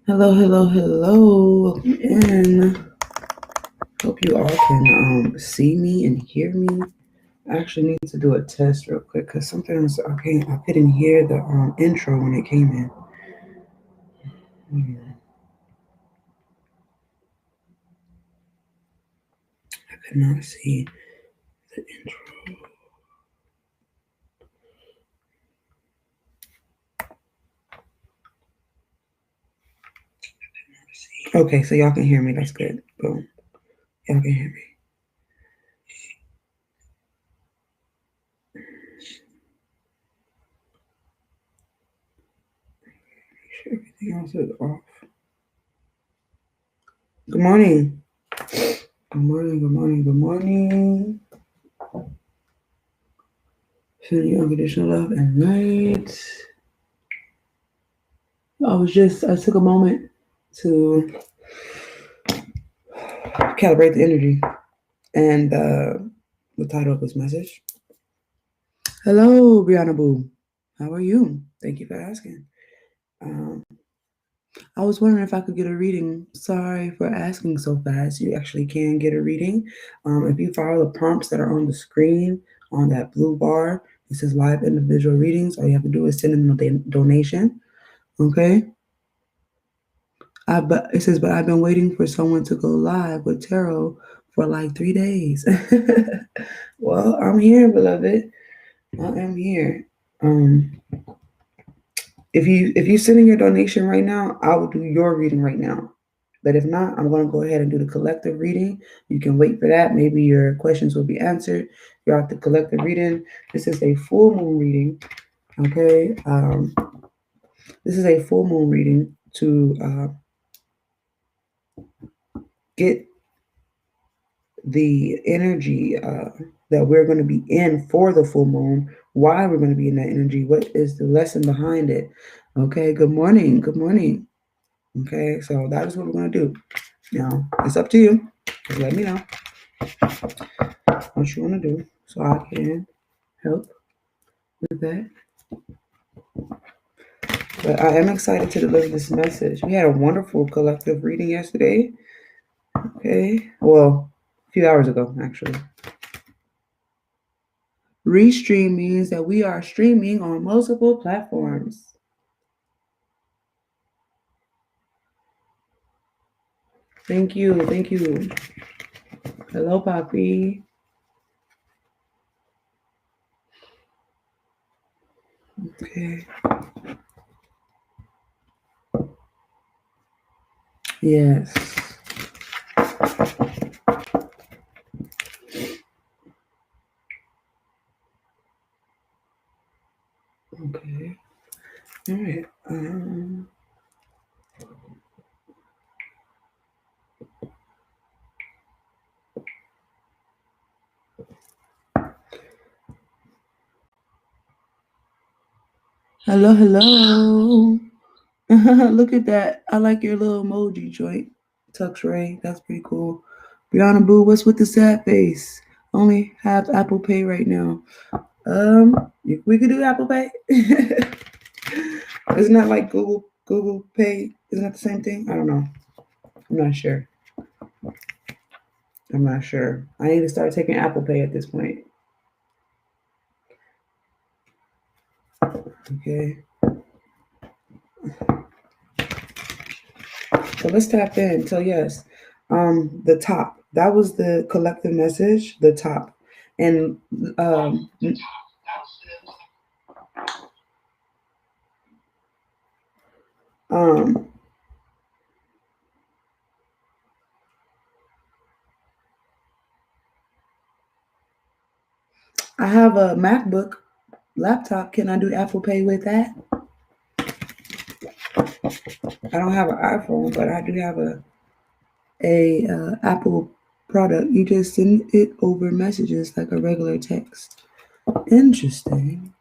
Hello, hello, hello. Welcome in. Hope you all can see me and hear me. I actually need to do a test real quick because sometimes I couldn't hear the intro when it came in. I could not see the intro. Okay, so y'all can hear me. That's good. Boom. Y'all can hear me. Make sure everything else is off. Good morning. Good morning, good morning, good morning. Sending unconditional love and light. I took a moment to calibrate the energy and the title of this message. Hello, Brianna Boo. How are you? Thank you for asking. I was wondering if I could get a reading. Sorry for asking so fast. You actually can get a reading. If you follow the prompts that are on the screen on that blue bar, it says live individual readings. All you have to do is send in a donation. Okay. It says, but I've been waiting for someone to go live with tarot for like 3 days. Well, I'm here, beloved. I am here. If you send in your donation right now, I will do your reading right now. But if not, I'm going to go ahead and do the collective reading. You can wait for that. Maybe your questions will be answered throughout the collective reading. This is a full moon reading. Okay. This is a full moon reading to get the energy that we're going to be in for the full moon, why we're going to be in that energy, what is the lesson behind it. Okay, good morning. Good morning. Okay, so that is what we're going to do. Now, it's up to you. Just let me know what you want to do so I can help with that. But I am excited to deliver this message. We had a wonderful collective reading yesterday. Okay, well, a few hours ago, actually. Restream means that we are streaming on multiple platforms. Thank you. Thank you. Hello, Poppy. Okay. Yes. Okay. All right. Hello, hello. Look at that. I like your little emoji joint. Tux Ray. That's pretty cool. Brianna Boo, what's with the sad face? Only have Apple Pay right now. We could do Apple Pay. Isn't that like Google Pay? Isn't that the same thing? I don't know. I'm not sure. I'm not sure. I need to start taking Apple Pay at this point. Okay. So let's tap in. So yes, the top. That was the collective message. The top, and um, I have a MacBook laptop. Can I do Apple Pay with that? I don't have an iPhone, but I do have a Apple product. You just send it over messages like a regular text. Interesting.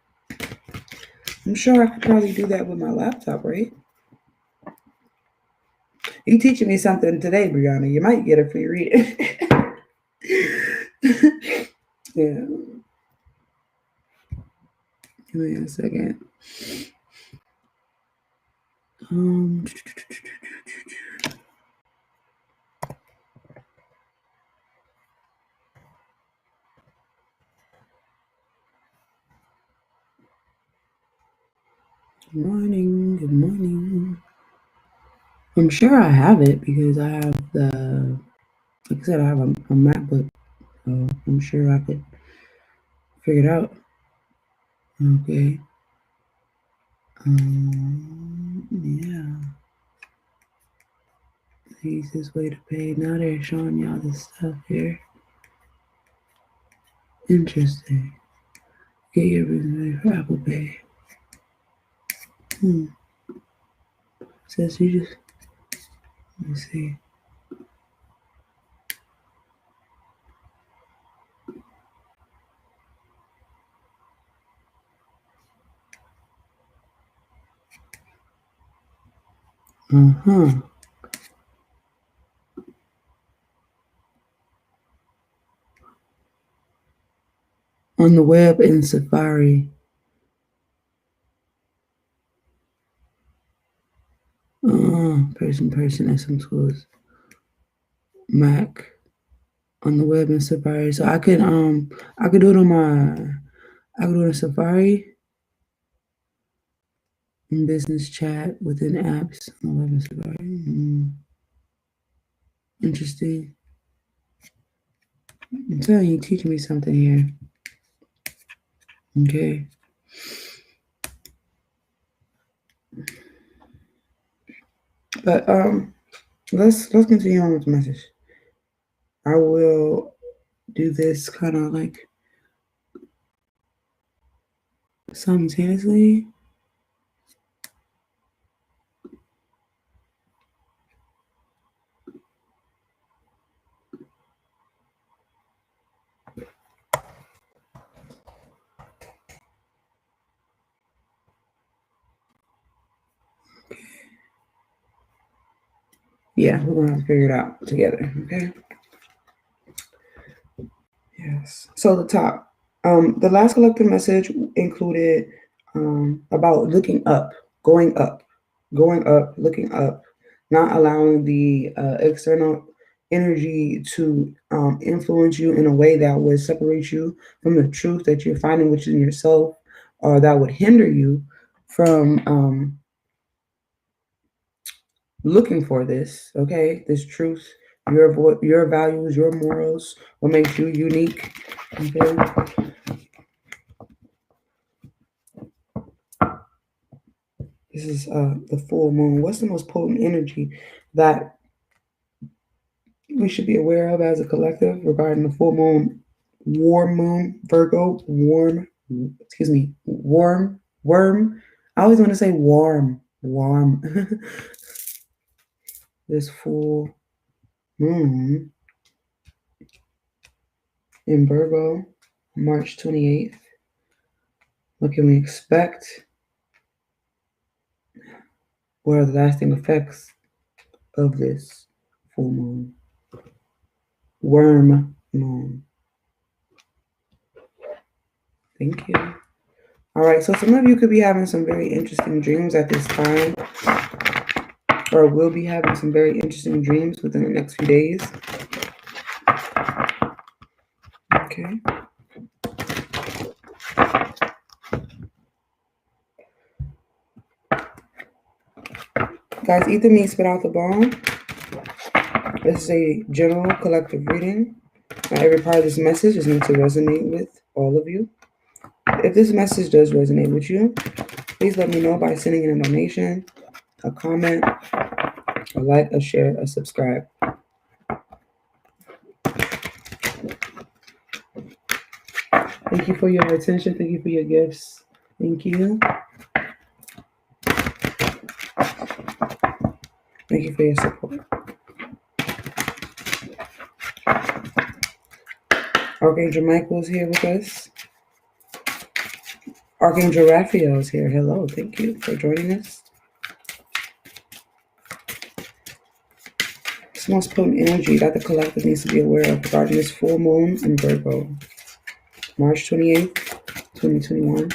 I'm sure I could probably do that with my laptop, right? You teaching me something today, Brianna. You might get a free reading. Yeah. Give me a second. Good morning. Good morning. I'm sure I have it because I have like I said, I have a MacBook. So I'm sure I could figure it out. Okay. Yeah. The easiest way to pay. Now they're showing y'all this stuff here. Interesting. Get your business ready for Apple Pay. Says you just, let me see. On the web in Safari. Person, SM tools. Mac. On the web in Safari. So I could do it on Safari in business chat within apps on the web in Safari. Interesting. I'm telling you, teaching me something here. Okay. But let's continue on with the message. I will do this kind of like simultaneously. Yeah, we're gonna have to figure it out together. Okay. Yes. So the top. The last collective message included about looking up, going up, looking up, not allowing the external energy to influence you in a way that would separate you from the truth that you're finding within yourself, or that would hinder you from looking for this. Okay, this truth, your values, your morals, what makes you unique. Okay. This is the full moon. What's the most potent energy that we should be aware of as a collective regarding the full moon? Warm moon, Virgo, warm, worm. I always want to say warm. This full moon in Virgo, March 28th. What can we expect? What are the lasting effects of this full moon? Worm moon. Thank you. All right, so some of you could be having some very interesting dreams at this time, or will be having some very interesting dreams within the next few days. Okay. Guys, eat the meat, spit out the bone. This is a general collective reading. Not every part of this message is meant to resonate with all of you. If this message does resonate with you, please let me know by sending in a donation, a comment, a like, a share, a subscribe. Thank you for your attention. Thank you for your gifts. Thank you. Thank you for your support. Archangel Michael is here with us. Archangel Raphael is here. Hello. Thank you for joining us. This most potent energy that the collective needs to be aware of regarding this full moon in Virgo, March 28th, 2021.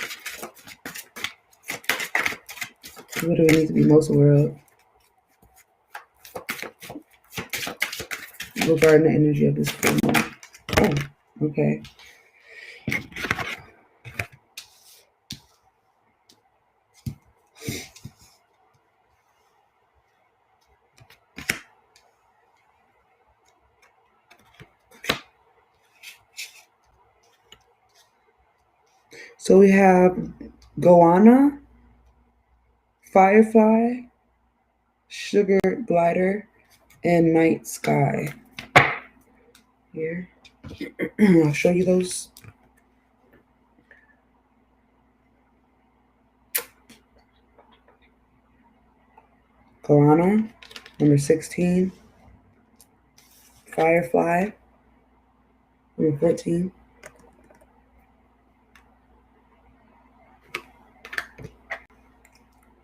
What do we need to be most aware of regarding the energy of this full moon? Oh, okay. So we have goanna, firefly, sugar glider, and night sky. Here, I'll show you those. Goanna, number 16. Firefly, number 14.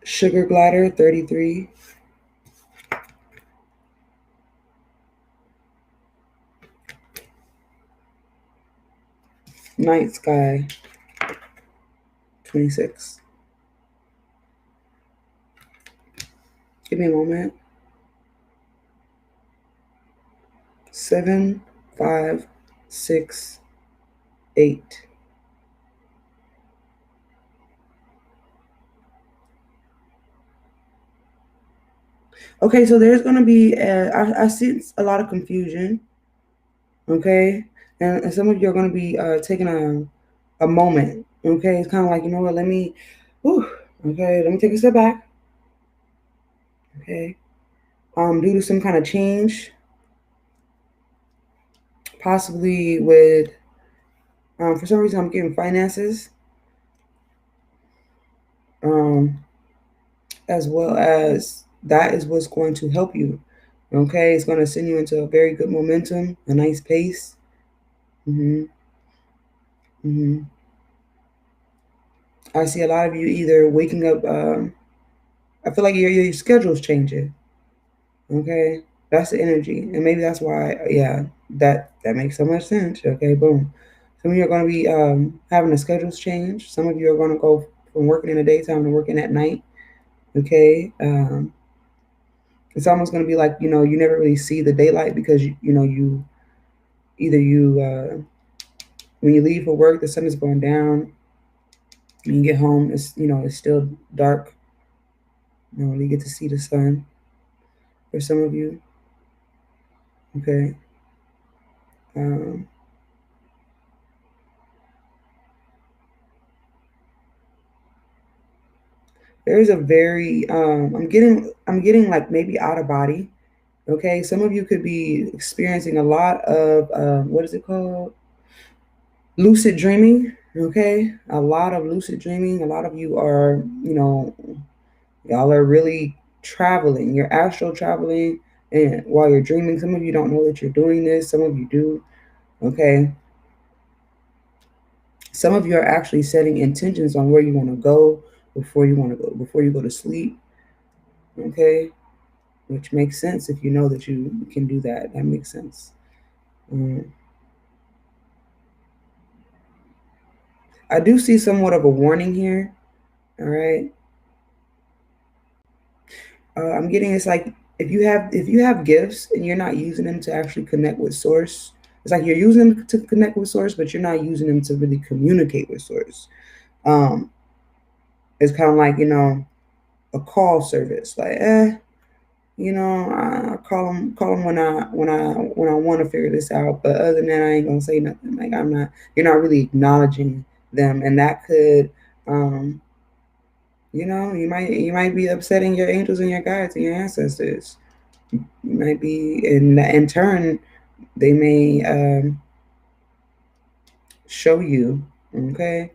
Sugar glider, 33. Night sky, 26. Give me a moment. 7, 5, 6, 8. Okay, so there's going to be, I see a lot of confusion. Okay, and some of you are going to be taking a moment. Okay, it's kind of like, you know what, let me take a step back. Okay, due to some kind of change, possibly with, for some reason, I'm getting finances, as well as that is what's going to help you. Okay, it's going to send you into a very good momentum, a nice pace. Mm-hmm. Mm-hmm. I see a lot of you either waking up. I feel like your schedule's changing. Okay, that's the energy, and maybe that's why. Yeah, that makes so much sense. Okay, boom. Some of you are going to be having a schedules change. Some of you are going to go from working in the daytime to working at night. Okay, it's almost going to be like, you never really see the daylight because you either when you leave for work, the sun is going down. When you get home, it's still dark. You don't really get to see the sun for some of you. Okay. Um, there's a very I'm getting like maybe out of body. Okay, some of you could be experiencing a lot of what is it called? Lucid dreaming. Okay, a lot of lucid dreaming. A lot of you are, y'all are really traveling. You're astral traveling, and while you're dreaming, some of you don't know that you're doing this. Some of you do. Okay, some of you are actually setting intentions on where you want to go before you go to sleep. Okay, which makes sense if you know that you can do that. That makes sense. Um, I do see somewhat of a warning here. All right. I'm getting, it's like if you have gifts and you're not using them to actually connect with source, it's like you're using them to connect with source, but you're not using them to really communicate with source. Um, it's kind of like, a call service. Like, I call them when I want to figure this out. But other than that, I ain't gonna say nothing. Like, you're not really acknowledging them, and that could, um, you might be upsetting your angels and your guides and your ancestors. You might be, in turn, they may show you, okay,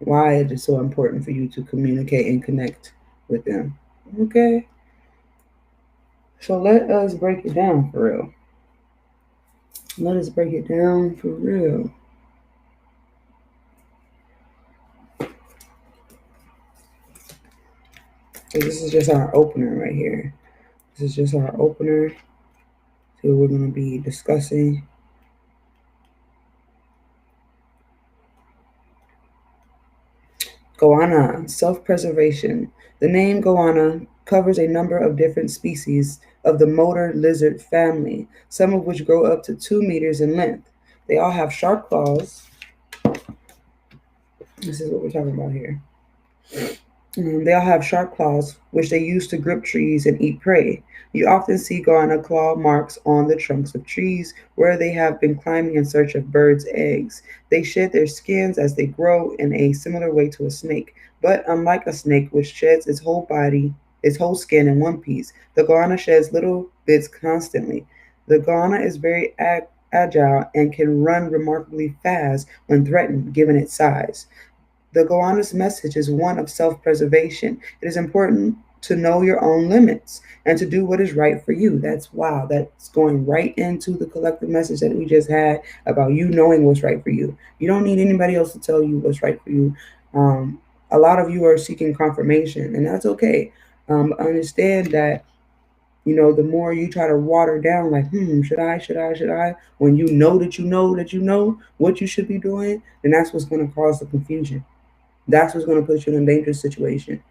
why it is so important for you to communicate and connect with them. Okay, so let us break it down for real. Let us break it down for real. So this is just our opener right here. This is just our opener. See what we're going to be discussing. Goanna, self-preservation. The name goanna covers a number of different species of the motor lizard family, some of which grow up to 2 meters in length. They all have sharp claws. This is what we're talking about here. They all have sharp claws, which they use to grip trees and eat prey. You often see guana claw marks on the trunks of trees where they have been climbing in search of birds' eggs. They shed their skins as they grow in a similar way to a snake, but unlike a snake, which sheds its whole skin in one piece, the guana sheds little bits constantly. The guana is very agile and can run remarkably fast when threatened, given its size. The Goanna's message is one of self preservation. It is important to know your own limits and to do what is right for you. That's wow, that's going right into the collective message that we just had about you knowing what's right for you. You don't need anybody else to tell you what's right for you. Um, a lot of you are seeking confirmation, and that's okay. Understand that the more you try to water down, like, should I, when you know that you know what you should be doing, then that's what's going to cause the confusion. That's what's going to put you in a dangerous situation.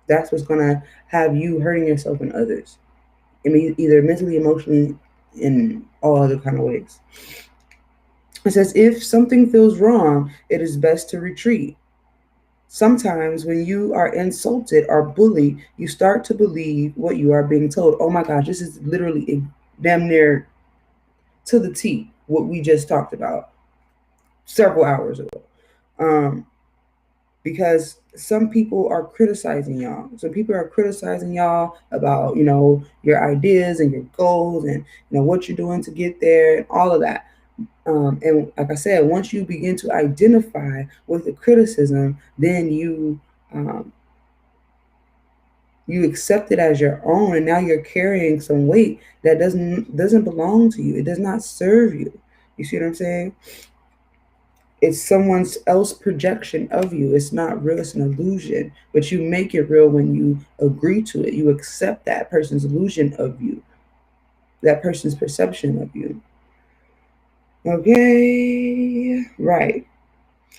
That's what's going to have you hurting yourself and others. I mean, either mentally, emotionally, in all other kind of ways. It says, if something feels wrong, it is best to retreat. Sometimes when you are insulted or bullied, you start to believe what you are being told. Oh my gosh, this is literally damn near to the T what we just talked about several hours ago. Um, because some people are criticizing y'all. Some people are criticizing y'all about, your ideas and your goals and, what you're doing to get there and all of that. And like I said, once you begin to identify with the criticism, then um, you accept it as your own, and now you're carrying some weight that doesn't belong to you. It does not serve you. You see what I'm saying? It's someone else's projection of you. It's not real, it's an illusion. But you make it real when you agree to it. You accept that person's illusion of you, that person's perception of you. Okay, right.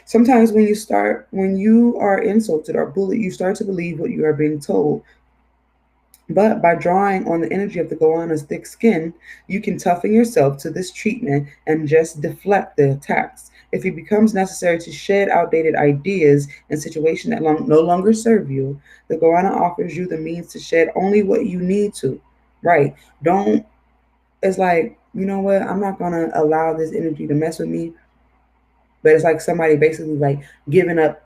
Sometimes when you are insulted or bullied, you start to believe what you are being told. But by drawing on the energy of the goanna's thick skin, you can toughen yourself to this treatment and just deflect the attacks. If it becomes necessary to shed outdated ideas in situations that no longer serve you, the goanna offers you the means to shed only what you need to. Right. Don't, it's like, you know what? I'm not going to allow this energy to mess with me. But it's like somebody basically like giving up,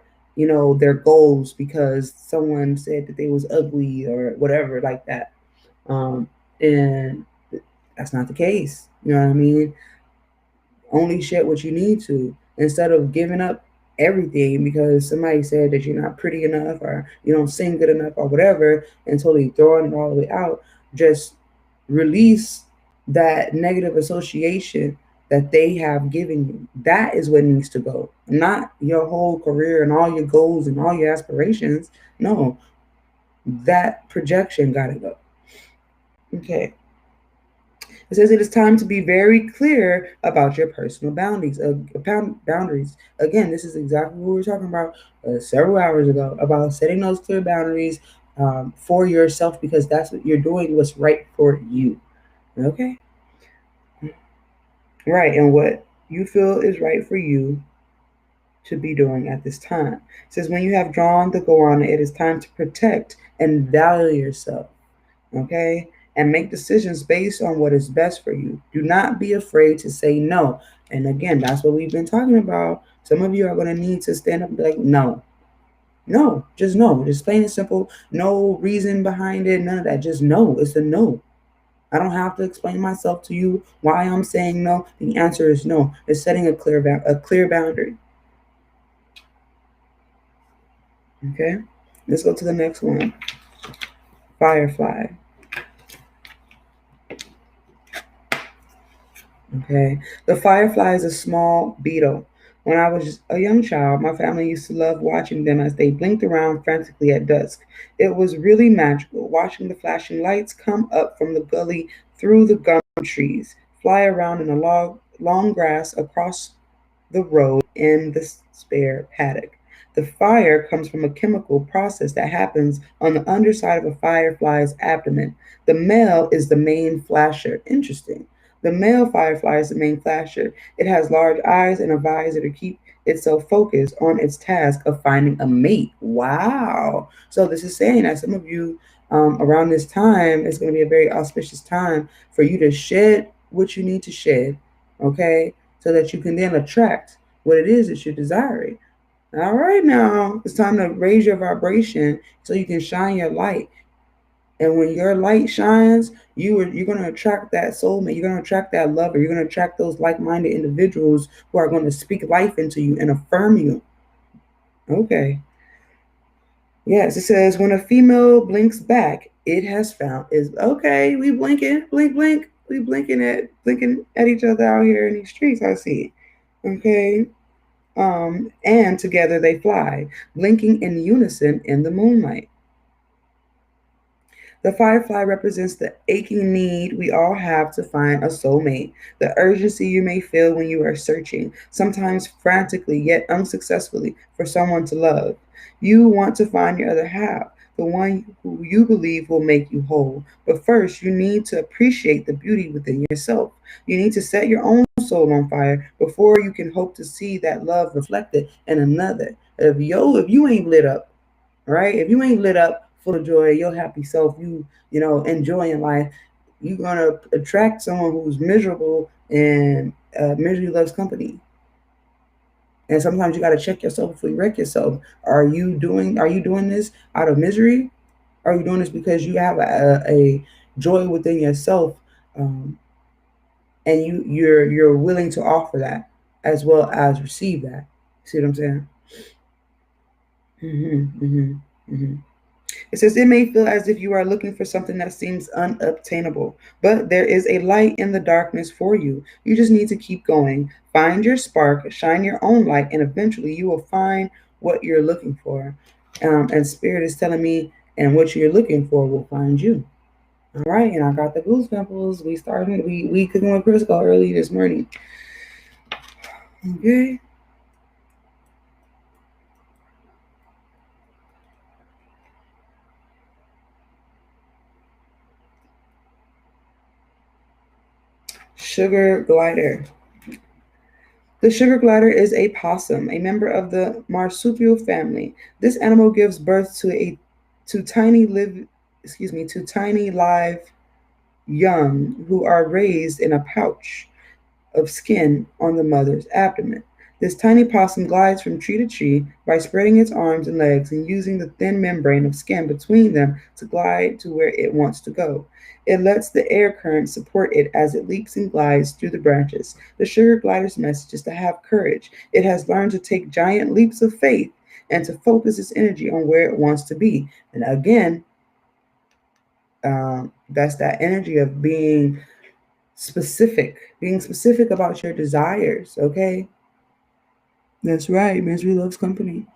their goals because someone said that they was ugly or whatever like that. And that's not the case. You know what I mean? Only shed what you need to instead of giving up everything because somebody said that you're not pretty enough or you don't sing good enough or whatever and totally throwing it all the way out. Just release that negative association that they have given you. That is what needs to go, not your whole career and all your goals and all your aspirations. No, that projection got to go. Okay. It says it is time to be very clear about your personal boundaries. Boundaries. Again, this is exactly what we were talking about several hours ago about setting those clear boundaries for yourself because that's what you're doing. What's right for you. Okay. Right, and what you feel is right for you to be doing at this time. It says when you have drawn the goanna, it is time to protect and value yourself. Okay? And make decisions based on what is best for you. Do not be afraid to say no. And again, that's what we've been talking about. Some of you are going to need to stand up and be like, no. No, just no. Just plain and simple. No reason behind it. None of that. Just no. It's a no. I don't have to explain myself to you why I'm saying no. The answer is no. It's setting a clear boundary. Okay? Let's go to the next one. Firefly. Okay? The firefly is a small beetle. When I was a young child, my family used to love watching them as they blinked around frantically at dusk. It was really magical watching the flashing lights come up from the gully through the gum trees, fly around in a long grass across the road in the spare paddock. The fire comes from a chemical process that happens on the underside of a firefly's abdomen. The male is the main flasher. Interesting. The male firefly is the main flasher. It has large eyes and a visor to keep itself focused on its task of finding a mate. Wow. So this is saying that some of you around this time, it's going to be a very auspicious time for you to shed what you need to shed, okay, so that you can then attract what it is that you're desiring. All right, now it's time to raise your vibration so you can shine your light. And when your light shines, you're going to attract that soulmate. You're going to attract that lover. You're going to attract those like-minded individuals who are going to speak life into you and affirm you. Okay. Yes, it says when a female blinks back, it has found is okay. We blinking, blink, blink. We blinking at each other out here in these streets. I see. Okay. And together they fly, blinking in unison in the moonlight. The firefly represents the aching need we all have to find a soulmate, the urgency you may feel when you are searching, sometimes frantically yet unsuccessfully, for someone to love. You want to find your other half, the one who you believe will make you whole. But first, you need to appreciate the beauty within yourself. You need to set your own soul on fire before you can hope to see that love reflected in another. If you ain't lit up, right? If you ain't lit up, full of joy, your happy self, enjoying life, you're gonna attract someone who's miserable, and misery loves company. And sometimes you gotta check yourself before you wreck yourself. Are you doing this out of misery? Are you doing this because you have a joy within yourself, um, and you're willing to offer that as well as receive that? See what I'm saying? Mm-hmm, mm-hmm, mm-hmm. It says, it may feel as if you are looking for something that seems unobtainable, but there is a light in the darkness for you. You just need to keep going. Find your spark, shine your own light, and eventually you will find what you're looking for. And Spirit is telling me, and what you're looking for will find you. All right, and I got the goose pimples. We cooking with Crisco early this morning. Okay. Sugar glider. The sugar glider is a possum, a member of the marsupial family. This animal gives birth to tiny live to tiny live young who are raised in a pouch of skin on the mother's abdomen. This tiny possum glides from tree to tree by spreading its arms and legs and using the thin membrane of skin between them to glide to where it wants to go. It lets the air current support it as it leaps and glides through the branches. The sugar glider's message is to have courage. It has learned to take giant leaps of faith and to focus its energy on where it wants to be. And again, that's that energy of being specific about your desires, okay? That's right. Misery loves company.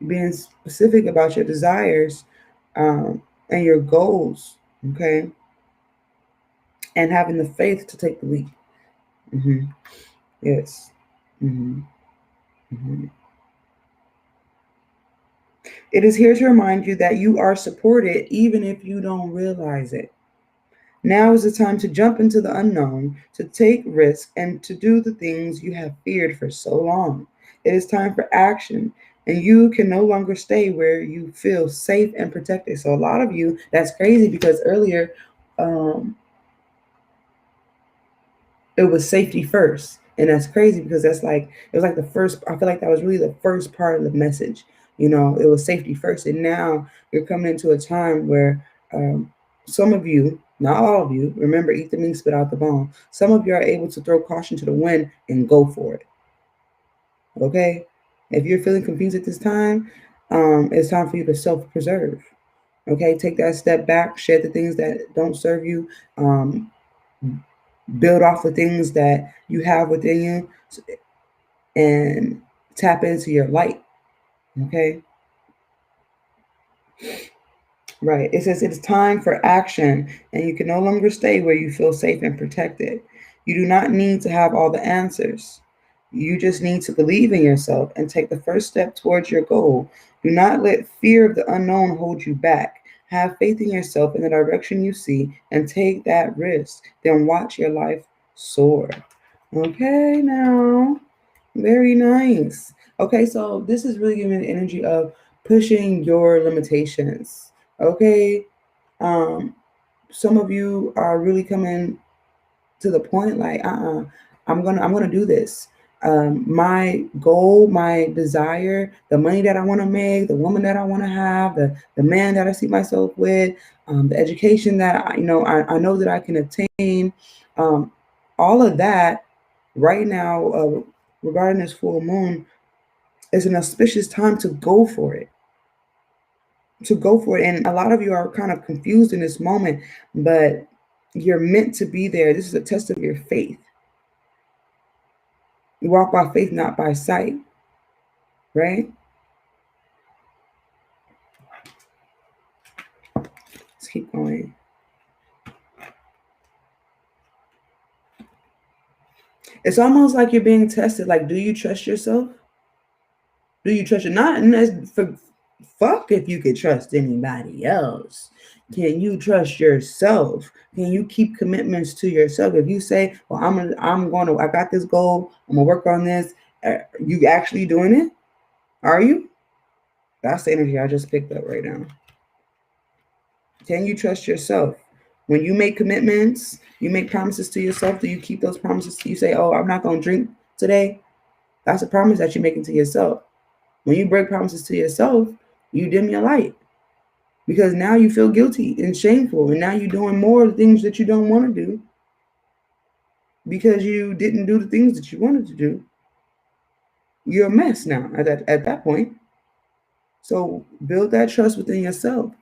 Being specific about your desires, and your goals, okay? And having the faith to take the leap. Mm-hmm. Yes. Mm-hmm. Mm-hmm. It is here to remind you that you are supported even if you don't realize it. Now is the time to jump into the unknown, to take risks, and to do the things you have feared for so long. It is time for action, and you can no longer stay where you feel safe and protected. So, a lot of you, that's crazy because earlier, um, it was safety first. And that's crazy because it was like the first, I feel like that was really the first part of the message. It was safety first. And now you're coming into a time where some of you, not all of you, remember, eat the meat, spit out the bone. Some of you are able to throw caution to the wind and go for it. Okay? If you're feeling confused at this time, it's time for you to self preserve. Okay? Take that step back, shed the things that don't serve you. Build off the things that you have within you, and tap into your light. Okay? Right. It says it's time for action, and you can no longer stay where you feel safe and protected. You do not need to have all the answers. You just need to believe in yourself and take the first step towards your goal. Do not let fear of the unknown hold you back. Have faith in yourself in the direction you see and take that risk. Then watch your life soar. Okay, now. Very nice. Okay, so this is really giving the energy of pushing your limitations. Okay. Some of you are really coming to the point like, I'm gonna do this. My goal, my desire, the money that I want to make, the woman that I want to have, the man that I see myself with, the education that I know that I can attain, um, all of that right now, regarding this full moon, is an auspicious time to go for it. To go for it. And a lot of you are kind of confused in this moment, but you're meant to be there. This is a test of your faith. You walk by faith, not by sight, right? Let's keep going. It's almost like you're being tested. Like, do you trust yourself? Do you trust you? Not for fuck if you could trust anybody else. Can you trust yourself? Can you keep commitments to yourself? If you say, "Well, I got this goal. I'm gonna work on this." You actually doing it? Are you? That's the energy I just picked up right now. Can you trust yourself? When you make commitments, you make promises to yourself. Do you keep those promises? You say, "Oh, I'm not gonna drink today." That's a promise that you're making to yourself. When you break promises to yourself, you dim your light because now you feel guilty and shameful, and now you're doing more things that you don't want to do because you didn't do the things that you wanted to do. You're a mess now at that point. So build that trust within yourself.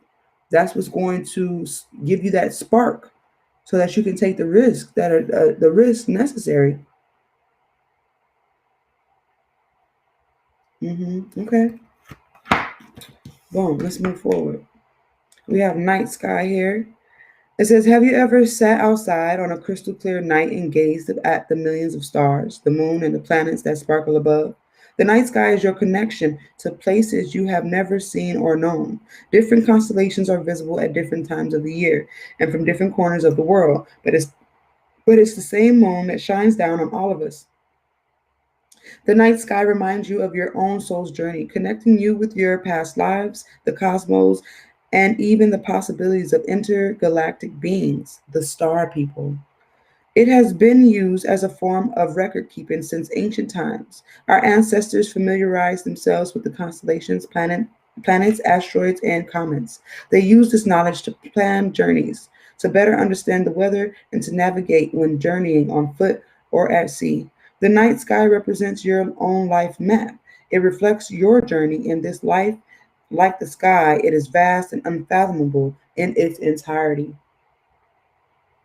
That's what's going to give you that spark, so that you can take the risk that are the risk necessary. Okay. Boom. Let's move forward. We have night sky here. It says, have you ever sat outside on a crystal clear night and gazed at the millions of stars, the moon, and the planets that sparkle above? The night sky is your connection to places you have never seen or known. Different constellations are visible at different times of the year and from different corners of the world, but it's the same moon that shines down on all of us. The night sky reminds you of your own soul's journey, connecting you with your past lives, the cosmos, and even the possibilities of intergalactic beings, the star people. It has been used as a form of record keeping since ancient times. Our ancestors familiarized themselves with the constellations, planets, asteroids, and comets. They used this knowledge to plan journeys, to better understand the weather, and to navigate when journeying on foot or at sea. The night sky represents your own life map. It reflects your journey in this life. Like the sky, it is vast and unfathomable in its entirety.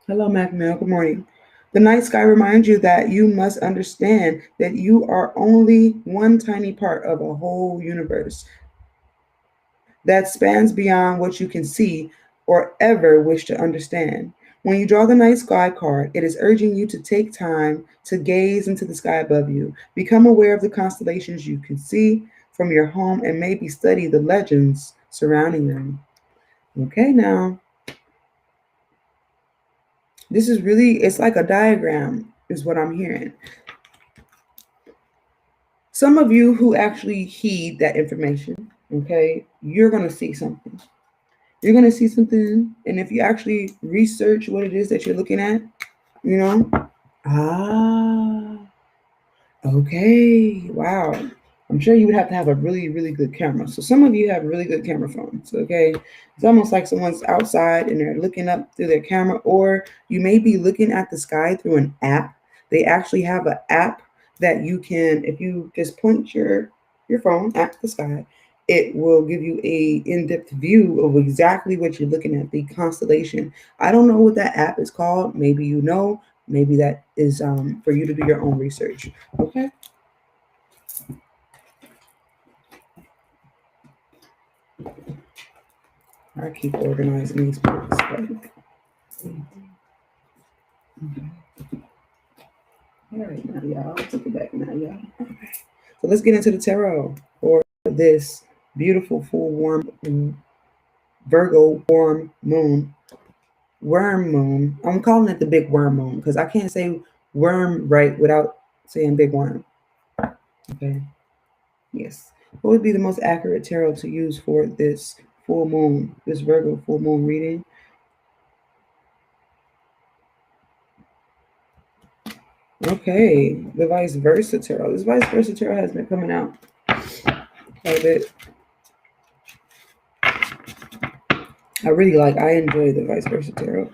Hello, Macmil. Good morning. The night sky reminds you that you must understand that you are only one tiny part of a whole universe that spans beyond what you can see or ever wish to understand. When you draw the night sky card, it is urging you to take time to gaze into the sky above you, become aware of the constellations you can see from your home, and maybe study the legends surrounding them. Okay, now, this is really, it's like a diagram, is what I'm hearing. Some of you who actually heed that information, okay, you're going to see something. You're going to see something. And if you actually research what it is that you're looking at, you know, ah, okay, wow. I'm sure you would have to have a really, really good camera. So some of you have really good camera phones, okay? It's almost like someone's outside and they're looking up through their camera, or you may be looking at the sky through an app. They actually have an app that you can, if you just point your phone at the sky, it will give you a in-depth view of exactly what you're looking at, the constellation. I don't know what that app is called. Maybe you know. Maybe that is for you to do your own research. Okay. I keep organizing these books. All right, now y'all, I'll take it back now, y'all. Okay. So let's get into the tarot for this beautiful full warm Virgo warm moon. Worm moon. I'm calling it the big worm moon because I can't say worm right without saying big worm. Okay. Yes. What would be the most accurate tarot to use for this full moon, this Virgo full moon reading? Okay, the vice versa tarot. This vice versa tarot has been coming out quite a bit. I enjoy the vice versa tarot.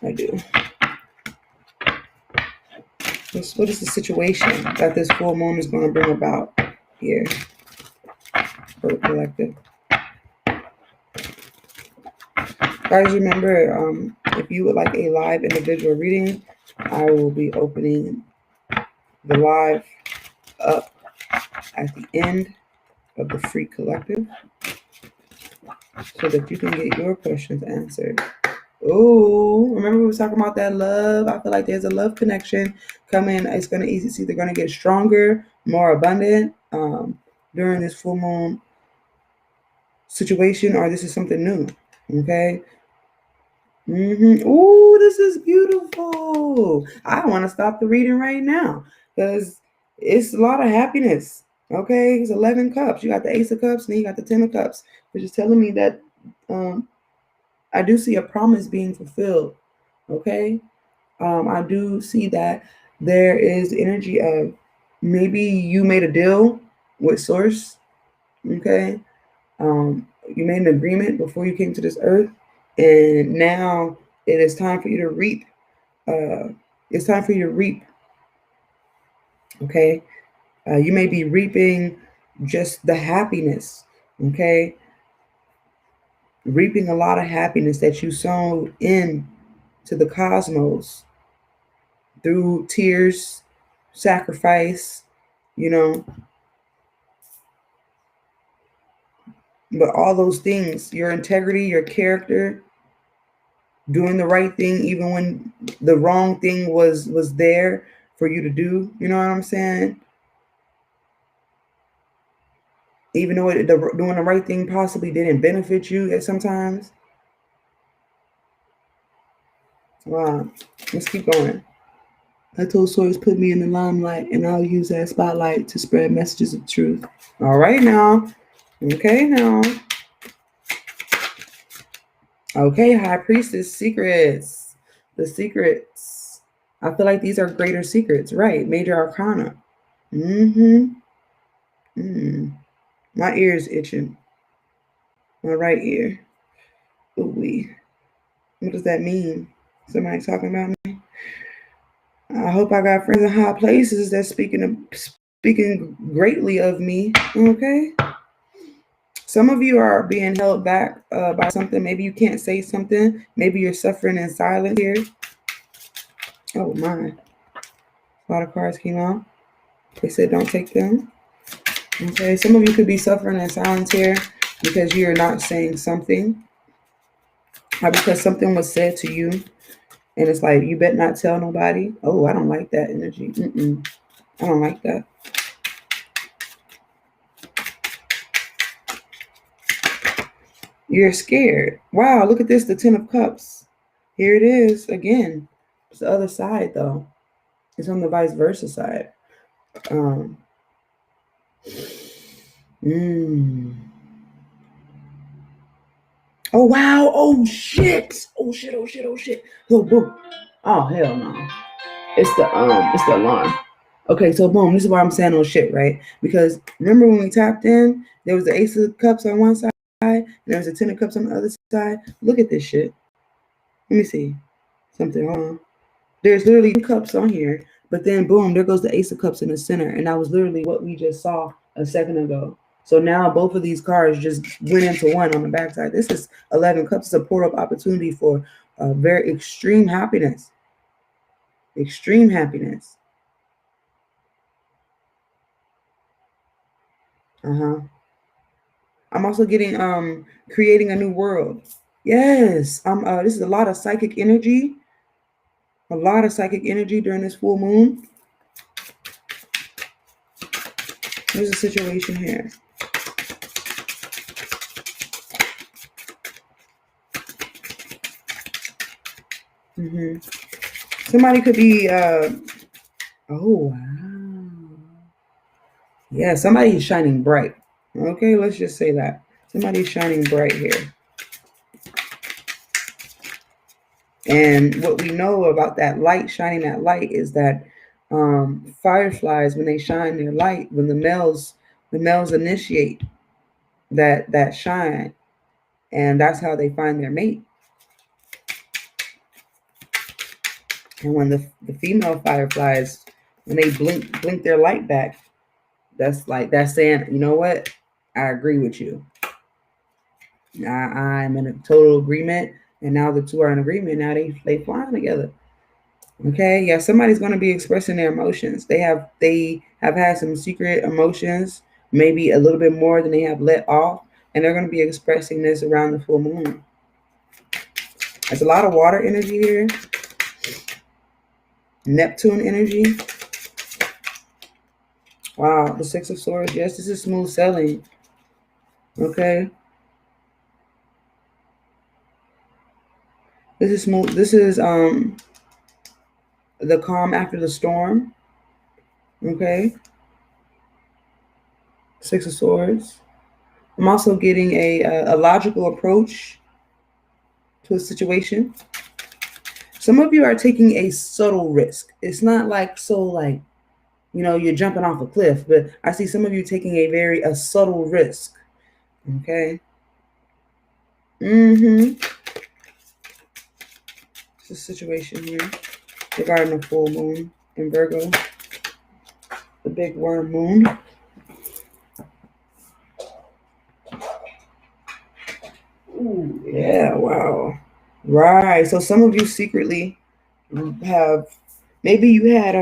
I do. What is the situation that this full moon is going to bring about here for the collective? Guys, remember, if you would like a live individual reading, I will be opening the live up at the end of the free collective so that you can get your questions answered. Oh, remember we were talking about that love? I feel like there's a love connection coming. It's going to it's either going to get stronger, more abundant during this full moon situation, or this is something new. Okay. Oh, this is beautiful. I want to stop the reading right now because it's a lot of happiness. Okay, it's 11 cups. You got the Ace of Cups and you got the 10 of Cups, which is telling me that I do see a promise being fulfilled. Okay, I do see that there is energy of maybe you made a deal with Source. Okay, you made an agreement before you came to this earth, and now it is time for you to reap. It's time for you to reap. Okay, you may be reaping just the happiness. Okay, reaping a lot of happiness that you sowed in to the cosmos through tears, sacrifice, you know, but all those things, your integrity, your character, doing the right thing even when the wrong thing was there for you to do, you know what I'm saying? Even though doing the right thing possibly didn't benefit you at sometimes. Wow, let's keep going. I told Source put me in the limelight and I'll use that spotlight to spread messages of truth. All right now. Okay now. Okay, High Priestess, secrets. The secrets. I feel like these are greater secrets, right? Major Arcana. Mm-hmm. My ear's itching. My right ear. Ooh-wee. What does that mean? Somebody talking about me? I hope I got friends in high places that's speaking greatly of me. Okay. Some of you are being held back by something. Maybe you can't say something. Maybe you're suffering in silence here. Oh my. A lot of cards came out. They said don't take them. Okay. Some of you could be suffering in silence here because you're not saying something. Or because something was said to you. And it's like, you better not tell nobody. Oh, I don't like that energy. I don't like that. You're scared. Wow, look at this, the 10 of Cups. Here it is again. It's the other side, though. It's on the vice versa side. Oh, wow. Oh, shit. Oh, shit. Oh, shit. Oh, shit. Oh, boom. Oh, hell no. It's the alarm. Okay, so boom, this is why I'm saying oh shit, right? Because remember when we tapped in, there was the Ace of Cups on one side, and there was a 10 of Cups on the other side. Look at this shit. Let me see. Something wrong. There's literally cups on here, but then boom, there goes the Ace of Cups in the center, and that was literally what we just saw a second ago. So now both of these cards just went into one on the backside. This is 11 Cups. It's a portal of opportunity for very extreme happiness. Extreme happiness. I'm also getting creating a new world. Yes. This is a lot of psychic energy. A lot of psychic energy during this full moon. There's a situation here. Somebody could be oh wow. Yeah, somebody's shining bright. Okay, let's just say that. Somebody's shining bright here. And what we know about that light, shining that light, is that fireflies, when they shine their light, when the males initiate that shine, and that's how they find their mate. And when the female fireflies, when they blink their light back, that's saying, you know what, I agree with you. I'm in a total agreement, and now the two are in agreement. Now they flying together. Okay, yeah, somebody's going to be expressing their emotions. They have had some secret emotions, maybe a little bit more than they have let off, and they're going to be expressing this around the full moon. There's a lot of water energy here. Neptune energy. Wow, the Six of Swords. Yes, this is smooth sailing. Okay. This is smooth. This is the calm after the storm. Okay. Six of Swords. I'm also getting a logical approach to a situation. Some of you are taking a subtle risk. It's not like you're jumping off a cliff, but I see some of you taking a subtle risk. Okay. It's a situation here regarding the full moon in Virgo, the big worm moon. Ooh, yeah, wow. Right. So some of you secretly have, maybe you had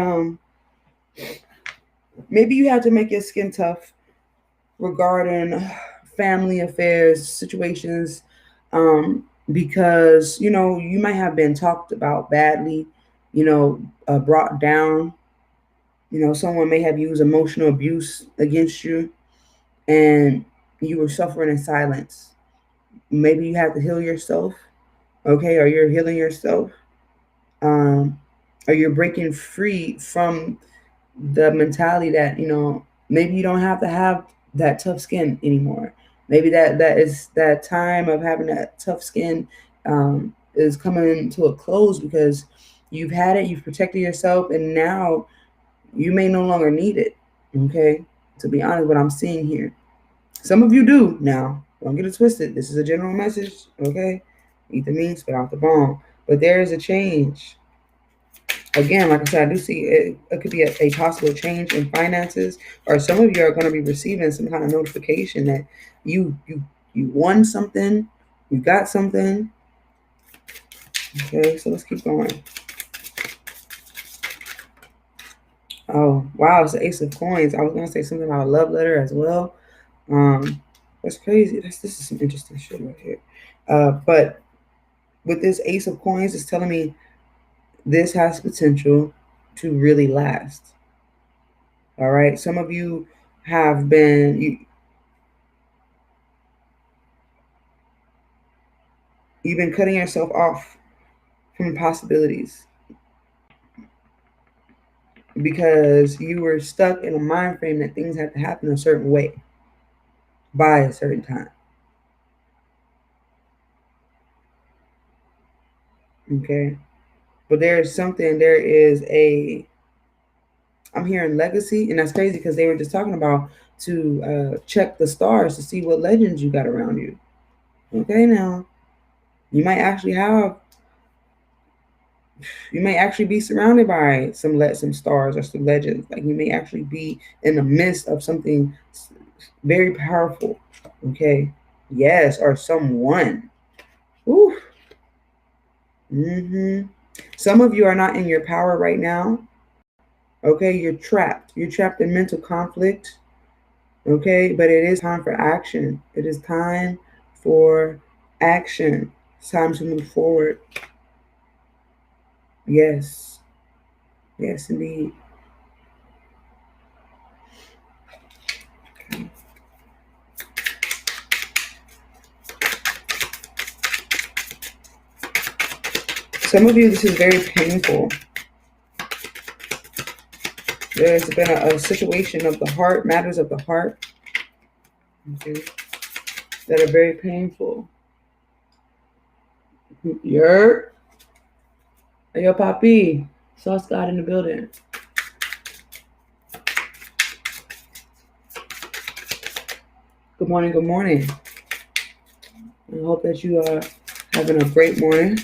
to make your skin tough regarding family affairs, situations, because you might have been talked about badly, brought down. Someone may have used emotional abuse against you, and you were suffering in silence. Maybe you have to heal yourself, okay, or you're healing yourself, or you're breaking free from the mentality that maybe you don't have to have that tough skin anymore. Maybe that is that time of having that tough skin is coming to a close because you've had it, you've protected yourself, and now you may no longer need it. Okay, to be honest, what I'm seeing here, some of you do now. Don't get it twisted. This is a general message. Okay, eat the meat, spit out the bone. But there is a change. Again, like I said, I do see it could be a possible change in finances, or some of you are going to be receiving some kind of notification that you won something, you got something. Okay, so let's keep going. Oh wow, it's the Ace of Coins. I was going to say something about a love letter as well. That's crazy. This is some interesting shit right here. But with this Ace of Coins, it's telling me this has potential to really last. All right. Some of you have been you've been cutting yourself off from possibilities because you were stuck in a mind frame that things had to happen a certain way by a certain time. Okay. But there is I'm hearing legacy, and that's crazy because they were just talking about to check the stars to see what legends you got around you. Okay, now you might actually be surrounded by some stars or some legends. Like you may actually be in the midst of something very powerful. Okay, yes, or someone. Ooh. Some of you are not in your power right now. Okay, you're trapped. You're trapped in mental conflict. Okay, but it is time for action. It is time for action. It's time to move forward. Yes. Yes, indeed. Okay. Some of you, this is very painful. There's been a situation of the heart, matters of the heart, okay, that are very painful. Hey, yo, Papi. Sauce God in the building. Good morning, good morning. I hope that you are having a great morning.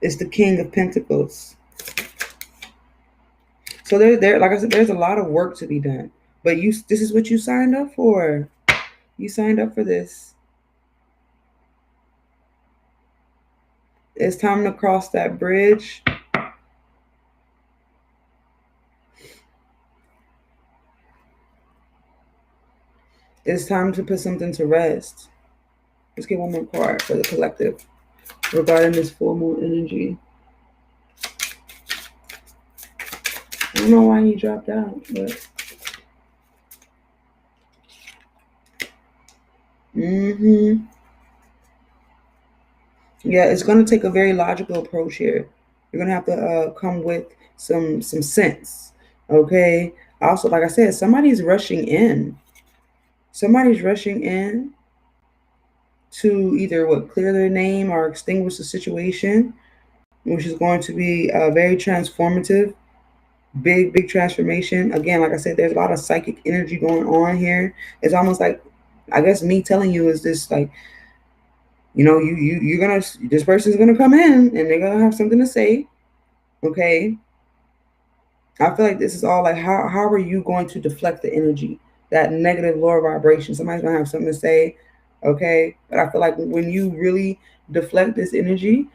It's the King of Pentacles. So there, like I said, there's a lot of work to be done. But this is what you signed up for. You signed up for this. It's time to cross that bridge. It's time to put something to rest. Let's get one more card for the collective regarding this full moon energy. I don't know why he dropped out, but yeah, it's going to take a very logical approach here. You're going to have to come with some sense, okay? Also, like I said, somebody's rushing in. Somebody's rushing in to either clear their name or extinguish the situation, which is going to be very transformative. Big transformation. Again, like I said, there's a lot of psychic energy going on here. It's almost like, I guess me telling you is this, like, you know, you're gonna, this person's gonna come in and they're gonna have something to say. Okay. I feel like this is all like, how are you going to deflect the energy, that negative lower vibration? Somebody's gonna have something to say. Okay. But I feel like when you really deflect this energy,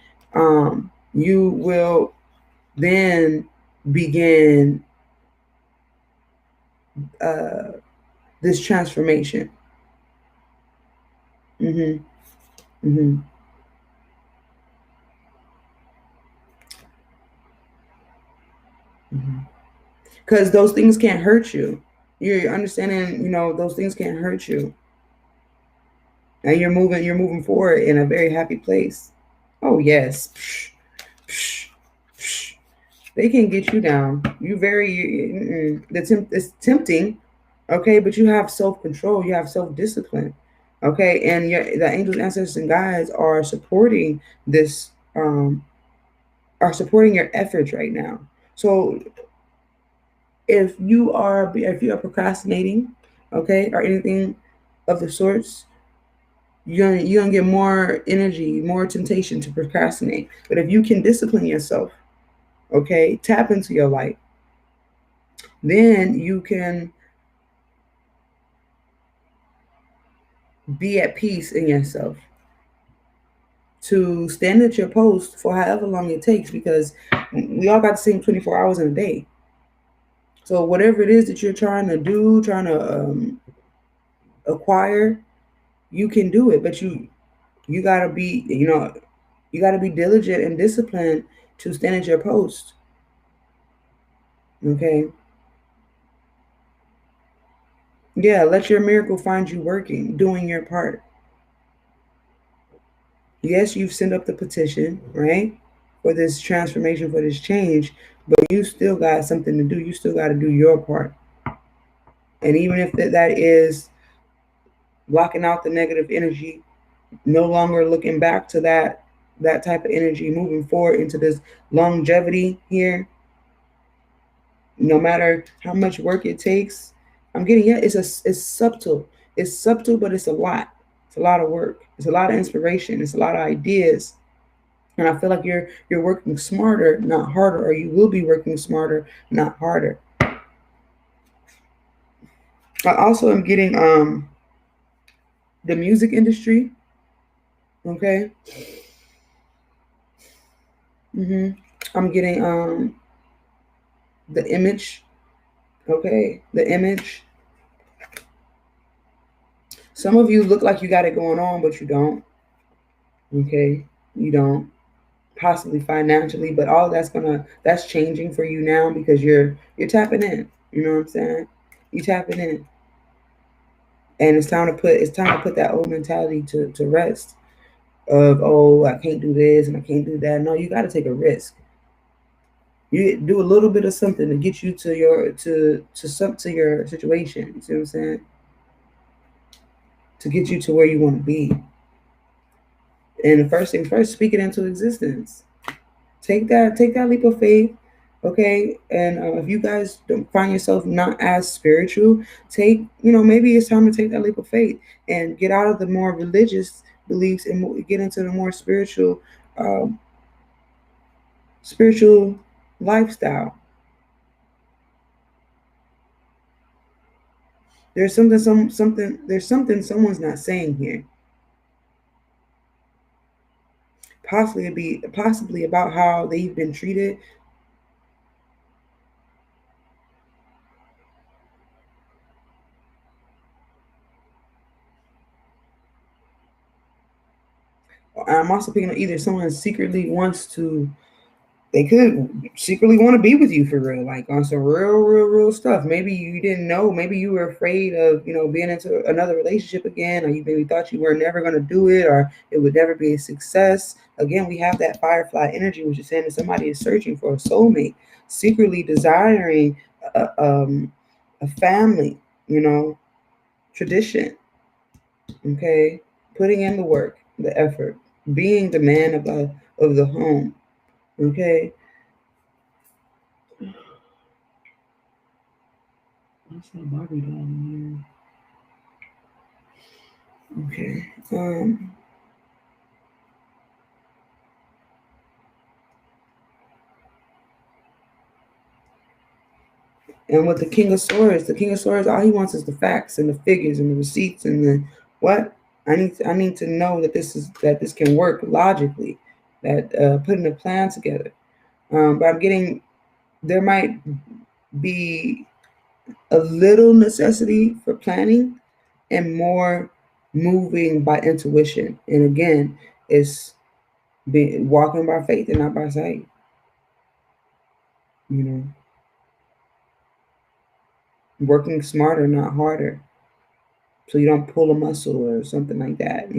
you will then begin this transformation. Because those things can't hurt you. You're understanding, you know, those things can't hurt you. And you're moving forward in a very happy place. Oh yes. They can get you down. It's tempting, okay, but you have self-control, you have self-discipline, okay, and the angels, ancestors, and guides are supporting this, are supporting your efforts right now. So if you are procrastinating, okay, or anything of the sorts, you're gonna get more energy, more temptation to procrastinate. But if you can discipline yourself, okay, tap into your light, then you can be at peace in yourself to stand at your post for however long it takes, because we all got the same 24 hours in a day. So whatever it is that you're trying to do, trying to acquire, you can do it. But you gotta be, you gotta be diligent and disciplined to stand at your post. Okay. Yeah, let your miracle find you working, doing your part. Yes, you've sent up the petition, right, for this transformation, for this change, but you still got something to do. You still got to do your part. And even if that is blocking out the negative energy, no longer looking back to that type of energy, moving forward into this longevity here, no matter how much work it takes, I'm getting it. It's subtle. It's subtle, but it's a lot. It's a lot of work. It's a lot of inspiration. It's a lot of ideas. And I feel like you're working smarter, not harder, or you will be working smarter, not harder. I also am getting the music industry. Okay. I'm getting the image. Okay, the image. Some of you look like you got it going on, but you don't. Okay, you don't. Possibly financially, but all that's changing for you now, because you're tapping in. You know what I'm saying? You tapping in, and it's time to put that old mentality to rest. of, oh, I can't do this and I can't do that. No, you got to take a risk. You do a little bit of something to get you to your situation. You see what I'm saying? To get you to where you want to be. And the first thing first, speak it into existence. Take that leap of faith, okay? And if you guys don't find yourself not as spiritual, maybe it's time to take that leap of faith and get out of the more religious beliefs and get into the more um, spiritual lifestyle. There's something someone's not saying here. Possibly about how they've been treated. I'm also picking up either someone secretly wants to they could secretly want to be with you for real, like on some real stuff. Maybe you didn't know. Maybe you were afraid of, being into another relationship again, or you maybe thought you were never going to do it, or it would never be a success. Again, we have that firefly energy, which is saying that somebody is searching for a soulmate, secretly desiring a, um, a family, tradition. Okay, putting in the work, the effort, being the man of the home. Okay. What's that Barbie doll in here? Okay. And with the King of Swords, all he wants is the facts and the figures and the receipts and the what. I need to know that this can work logically, that putting a plan together. But I'm getting there might be a little necessity for planning and more moving by intuition. And again, it's walking by faith and not by sight. You know, working smarter, not harder, so you don't pull a muscle or something like that.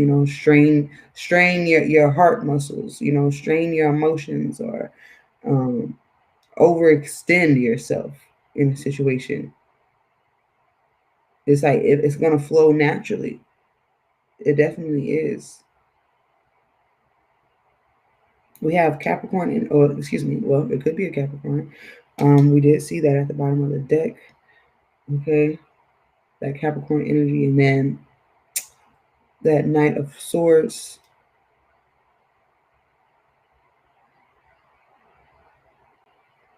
Strain your heart muscles. Strain your emotions or um, overextend yourself in a situation. It's like it's gonna flow naturally. It definitely is. We have Capricorn or excuse me, well, it could be a Capricorn. We did see that at the bottom of the deck. Okay, that Capricorn energy, and then that Knight of Swords.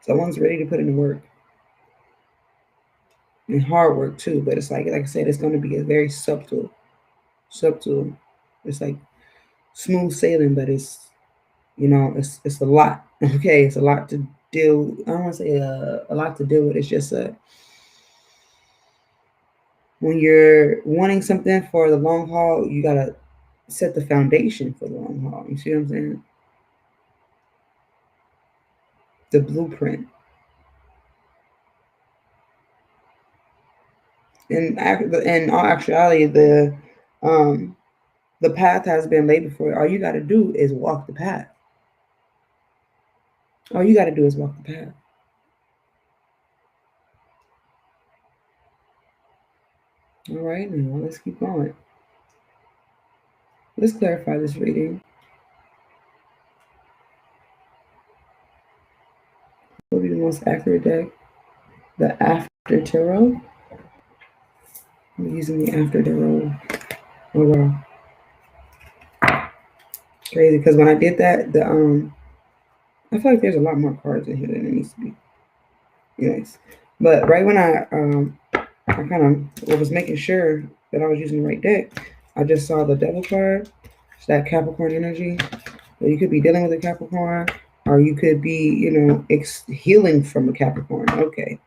Someone's ready to put in the work and hard work too. But it's like I said, it's going to be a very subtle. It's like smooth sailing, but it's a lot. Okay, it's a lot to deal. I don't want to say a lot to deal with. It's just when you're wanting something for the long haul, you gotta set the foundation for the long haul. You see what I'm saying? The blueprint. In all actuality, um the path has been laid before you. All you got to do is walk the path. All you got to do is walk the path. All right, now let's keep going. Let's clarify this reading. What will be the most accurate deck? The After Tarot. I'm using the After Tarot. Oh wow, crazy! Because when I did that, I feel like there's a lot more cards in here than there needs to be. Anyways, but right when I kind of was making sure that I was using the right deck, I just saw the Devil card. It's that Capricorn energy. So you could be dealing with a Capricorn, or you could be, healing from a Capricorn. Okay.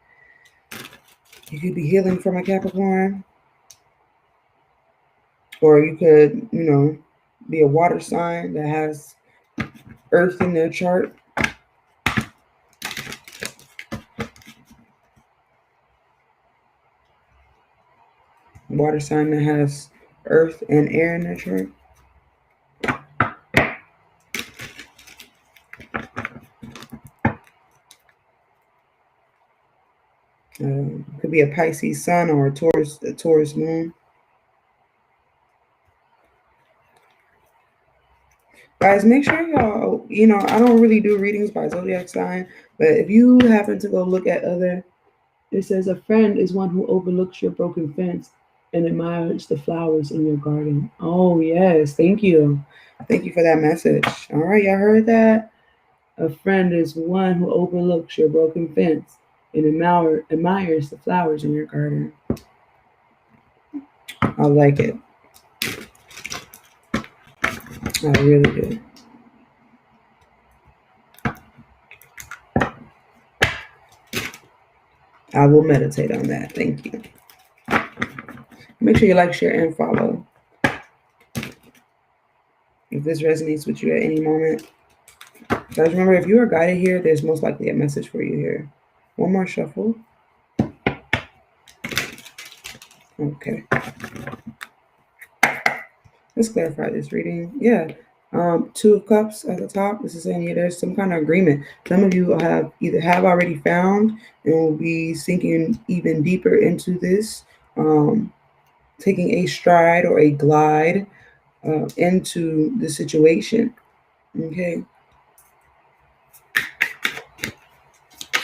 You could be healing from a Capricorn, or you could, be a water sign that has Earth in their chart. Water sign that has Earth and air in their chart. be a Pisces sun or a Taurus moon. Guys, make sure y'all, I don't really do readings by zodiac sign, but if you happen to go look at other, it says a friend is one who overlooks your broken fence and admires the flowers in your garden. Oh, yes. Thank you. Thank you for that message. All right, y'all heard that? A friend is one who overlooks your broken fence and admires the flowers in your garden. I like it. I really do. I will meditate on that. Thank you. Make sure you like, share, and follow. If this resonates with you at any moment. Guys, remember, if you are guided here, there's most likely a message for you here. One more shuffle. Okay. Let's clarify this reading. Yeah. Two of Cups at the top. This is saying there's some kind of agreement. Some of you have already found and will be sinking even deeper into this, taking a stride or a glide into the situation. Okay.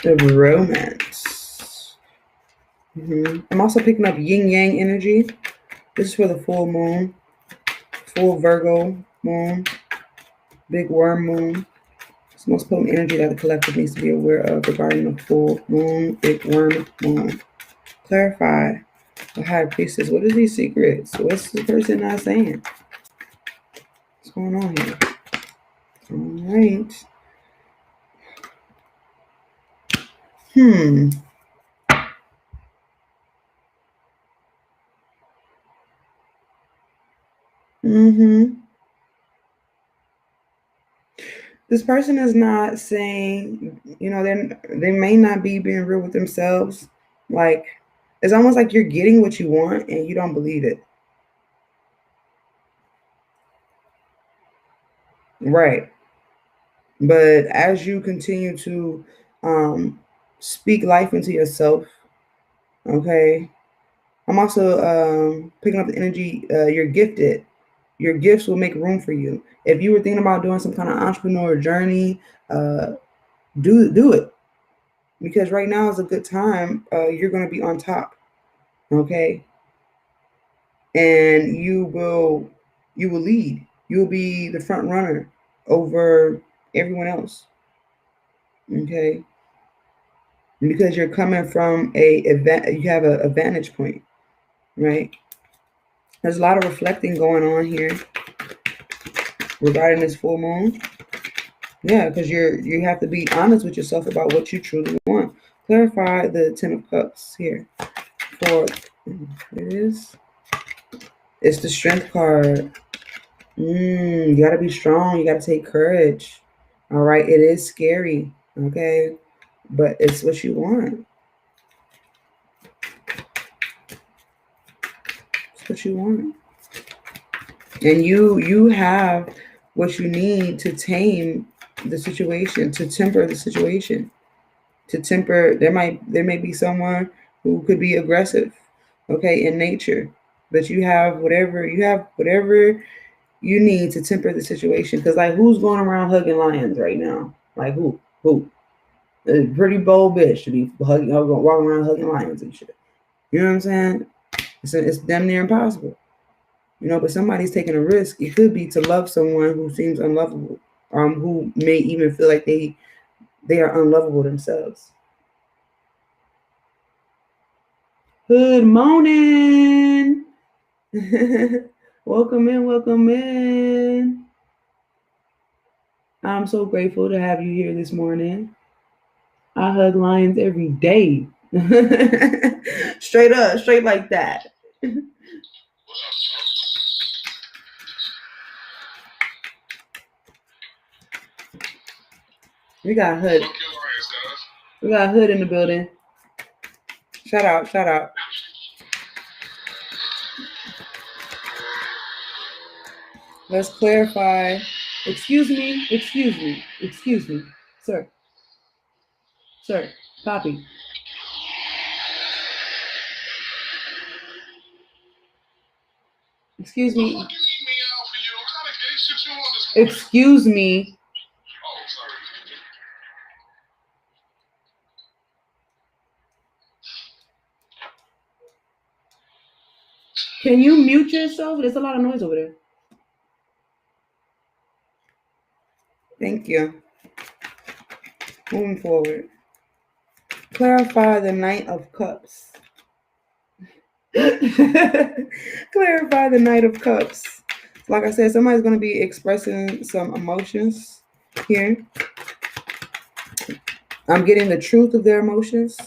The romance. I'm also picking up yin yang energy. This is for the full moon, full Virgo moon, big worm moon. It's the most potent energy that the collective needs to be aware of regarding the full moon, big worm moon. Clarify the high priestess. What are these secrets? What's the person not saying? What's going on here? All right. This person is not saying, they may not be being real with themselves. Like, it's almost like you're getting what you want and you don't believe it. Right. But as you continue to speak life into yourself, okay, I'm also picking up the energy, you're gifted. Your gifts will make room for you. If you were thinking about doing some kind of entrepreneur journey, do it. Because right now is a good time. You're going to be on top, okay? And you will lead. You will be the front runner over everyone else, okay? Because you're coming from you have a vantage point, right? There's a lot of reflecting going on here regarding this full moon. Yeah, because you have to be honest with yourself about what you truly want. Clarify the Ten of Cups here. It is. It's the Strength card. You gotta be strong. You gotta take courage. All right, it is scary. Okay, but it's what you want. It's what you want, and you have what you need to tame the situation, to temper the situation, to temper. There may be someone who could be aggressive, okay, in nature, but you have whatever you need to temper the situation. Because like, who's going around hugging lions right now? Like who? A pretty bold bitch to be walking around hugging lions and shit. You know what I'm saying? It's damn near impossible. But somebody's taking a risk. It could be to love someone who seems unlovable, who may even feel like they are unlovable themselves. Good morning. Welcome in. I'm so grateful to have you here this morning. I hug lions every day. Straight up, straight like that. We got Hood. We got Hood in the building. Shout out. Let's clarify. Excuse me. Sir. Copy. Excuse me. Excuse me. Can you mute yourself? There's a lot of noise over there. Thank you. Moving forward. Clarify the Knight of Cups. Clarify the Knight of Cups. Like I said, somebody's going to be expressing some emotions here. I'm getting the truth of their emotions,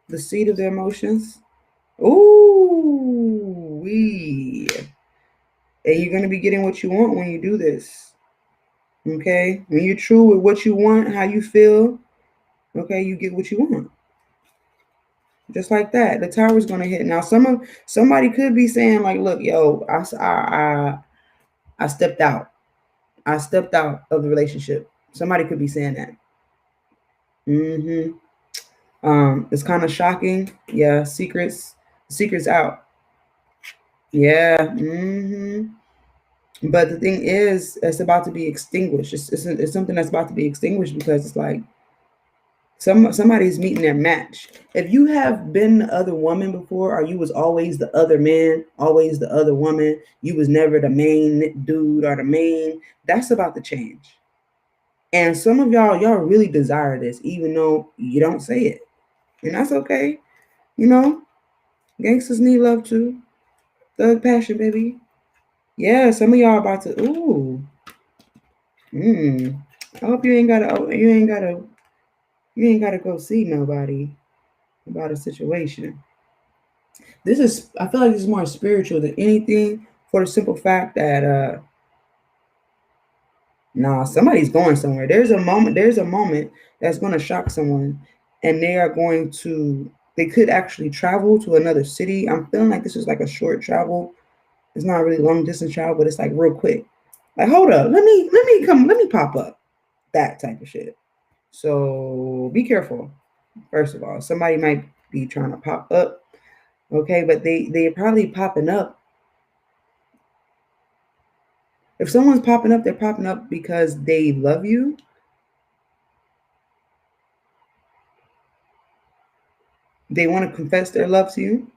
the seed of their emotions. Ooh, wee. And you're going to be getting what you want when you do this. Okay? When you're true with what you want, how you feel, okay, you get what you want. Just like that. The tower is going to hit. Now, somebody could be saying, like, look, yo, I stepped out. I stepped out of the relationship. Somebody could be saying that. It's kind of shocking. Yeah, secrets out. Yeah. But the thing is, it's about to be extinguished. It's something that's about to be extinguished because it's like somebody's meeting their match. If you have been the other woman before, or you was always the other man, always the other woman, you was never the main dude or the main, that's about to change. And some of y'all really desire this, even though you don't say it. And that's okay. You know, gangsters need love too. Thug passion, baby. Yeah, some of y'all about to, ooh. I hope you ain't gotta go see nobody about a situation. I feel like this is more spiritual than anything, for the simple fact that somebody's going somewhere. There's a moment that's going to shock someone, and they could actually travel to another city. I'm feeling like this is like a short travel. It's not really long distance travel, but it's like real quick. Like, hold up, let me pop up. That type of shit. So be careful. First of all, somebody might be trying to pop up. Okay, but they're probably popping up. If someone's popping up, they're popping up because they love you. They want to confess their love to you.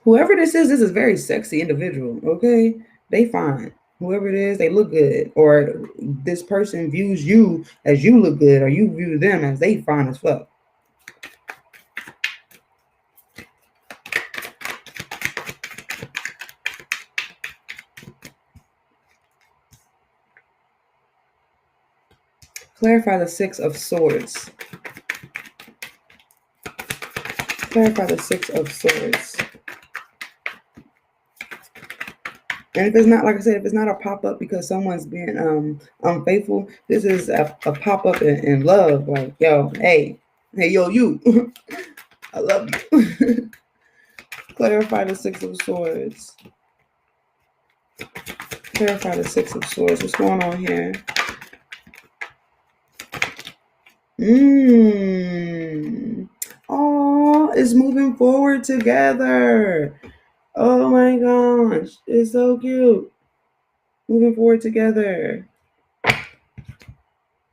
Whoever this is a very sexy individual, okay? They fine. Whoever it is, they look good. Or this person views you as you look good, or you view them as they fine as fuck. Clarify the Six of Swords. Clarify the Six of Swords. And if it's not, like I said, if it's not a pop-up because someone's being unfaithful, this is a pop-up in love. Like, yo, hey, yo, you. I love you. Clarify the Six of Swords. Clarify the Six of Swords. What's going on here? Oh, it's moving forward together. Oh my gosh, it's so cute. Moving forward together.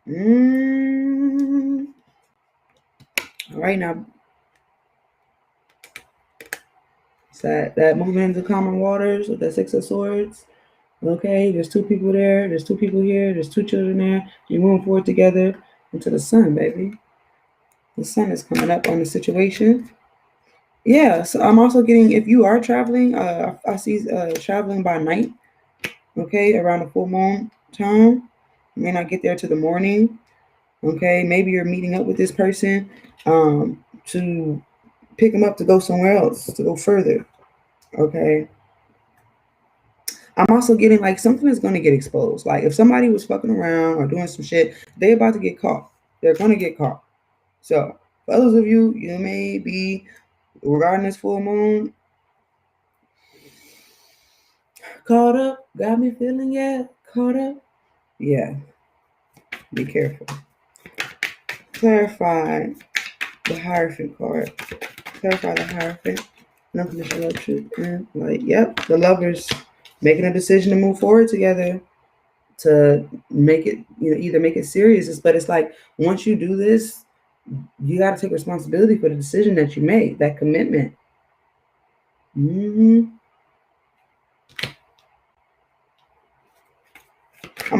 All right, now. So that moving into common waters with the Six of Swords. Okay, there's two people there. There's two people here. There's two children there. You're moving forward together into the sun, baby. The sun is coming up on the situation. Yeah, so I'm also getting, if you are traveling, I see traveling by night, okay, around the full moon time. You may not get there till the morning, okay? Maybe you're meeting up with this person to pick them up to go somewhere else, to go further, okay? I'm also getting like something is going to get exposed. Like if somebody was fucking around or doing some shit, they're about to get caught. They're going to get caught. So for those of you, you may be regarding this full moon, caught up, got me feeling, caught up. Yeah, be careful. Clarify the Hierophant card. Clarify the Hierophant. Unconditional love, truth, and light. Yep, the lovers making a decision to move forward together, to make it, either make it serious. But it's like, once you do this, you got to take responsibility for the decision that you made, that commitment. I'm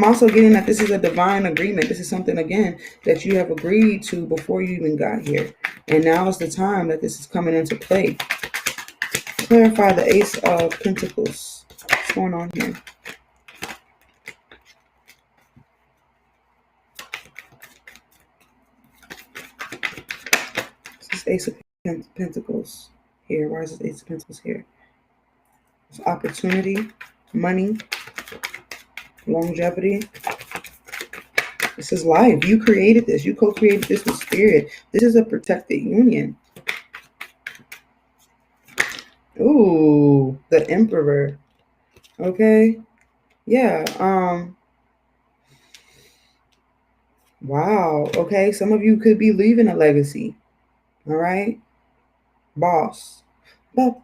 also getting that this is a divine agreement. This is something, again, that you have agreed to before you even got here. And now is the time that this is coming into play. Clarify the Ace of Pentacles. What's going on here? This is Ace of Pentacles here. Why is this Ace of Pentacles here? It's opportunity, money, longevity. This is life. You created this. You co-created this with spirit. This is a protected union. Ooh, the Emperor. Okay. Yeah. Wow. Okay. Some of you could be leaving a legacy. All right. Boss. Wow,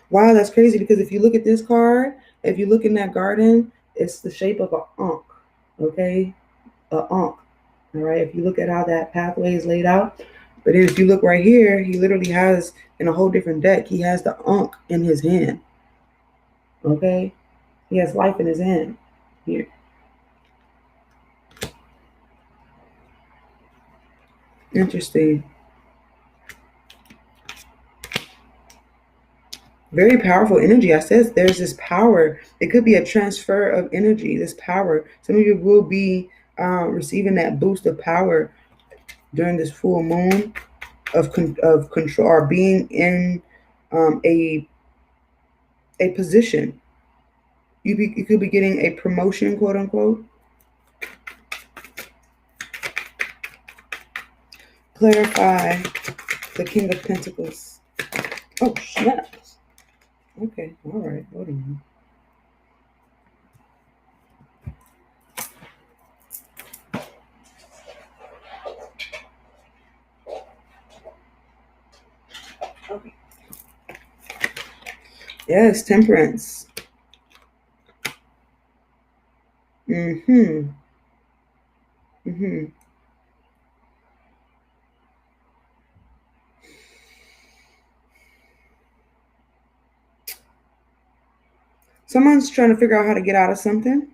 that's crazy, because if you look at this card, if you look in that garden, it's the shape of an ankh. Okay. A ankh. All right. If you look at how that pathway is laid out. But if you look right here, he literally has, in a whole different deck, he has the ankh in his hand. Okay? He has life in his hand. Here. Interesting. Very powerful energy. I said there's this power. It could be a transfer of energy, this power. Some of you will be receiving that boost of power during this full moon of control, or being in a position. You could be getting a promotion, quote unquote. Clarify the King of Pentacles. Oh, snaps. Okay, all right. Hold on. Okay. Yes, Temperance. Someone's trying to figure out how to get out of something,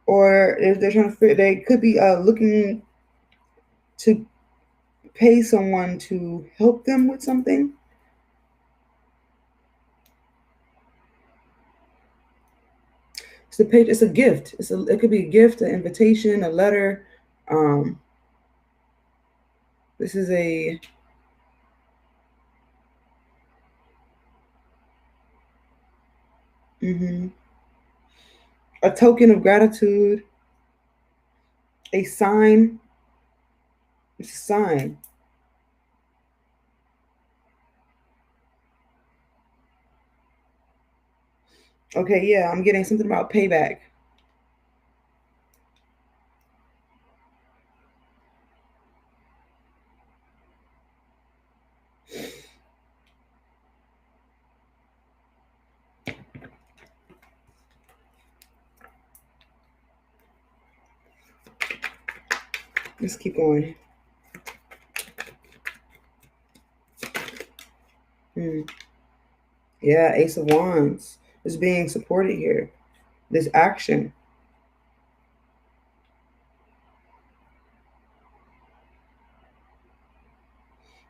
or if they're trying to, they could be looking to pay someone to help them with something. It's a page. It's a gift. It could be a gift, an invitation, a letter. This is a a token of gratitude, a sign. It's a sign. Okay, yeah, I'm getting something about payback. Let's keep going. Yeah, Ace of Wands is being supported here. This action.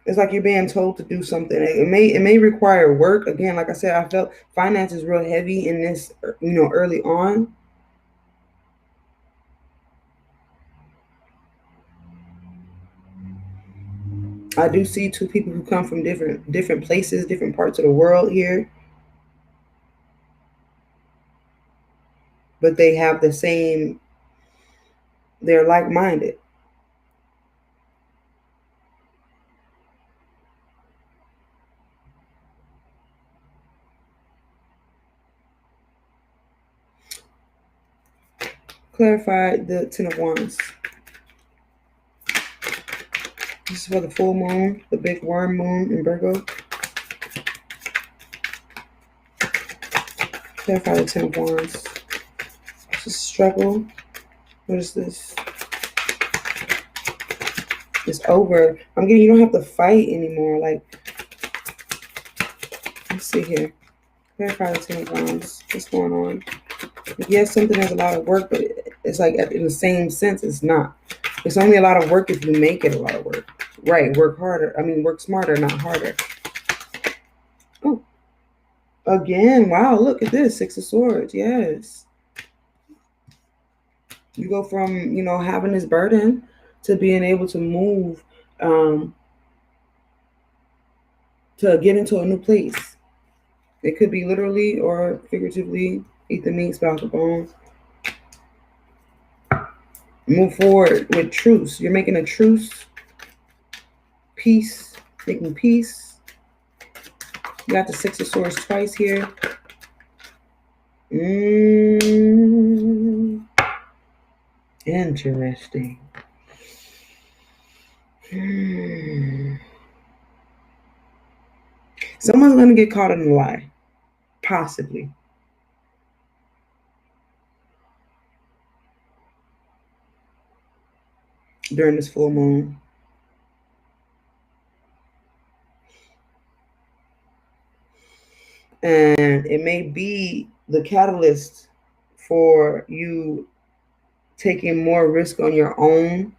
It's like you're being told to do something. It may require work. Again, like I said, I felt finance is real heavy in this, early on. I do see two people who come from different places, different parts of the world here. But they have the same, they're like-minded. Clarify the Ten of Wands. This is for the full moon, the big worm moon in Virgo. Clarify the Ten of Wands. This is struggle. What is this? It's over. I'm getting you don't have to fight anymore. Like, let's see here. Clarify the Ten of Wands. What's going on? Yes, something has a lot of work, but it's like in the same sense, it's not. It's only a lot of work if you make it a lot of work. Right, work harder. I mean, work smarter, not harder. Oh, again, wow, look at this. Six of Swords, yes. You go from, having this burden to being able to move, to get into a new place. It could be literally or figuratively, eat the meat, spit out the bones. Move forward with truce. You're making a truce. Peace. Making peace. You got the Six of Swords twice here. Interesting. Someone's going to get caught in a lie. Possibly. During this full moon. And it may be the catalyst for you taking more risk on your own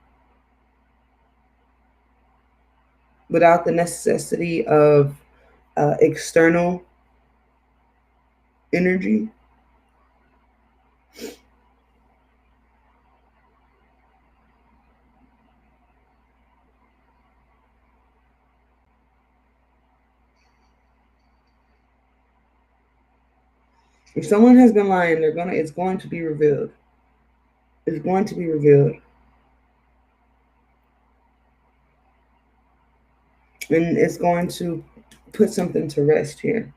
without the necessity of external energy. If someone has been lying, it's going to be revealed. It's going to be revealed. And it's going to put something to rest here.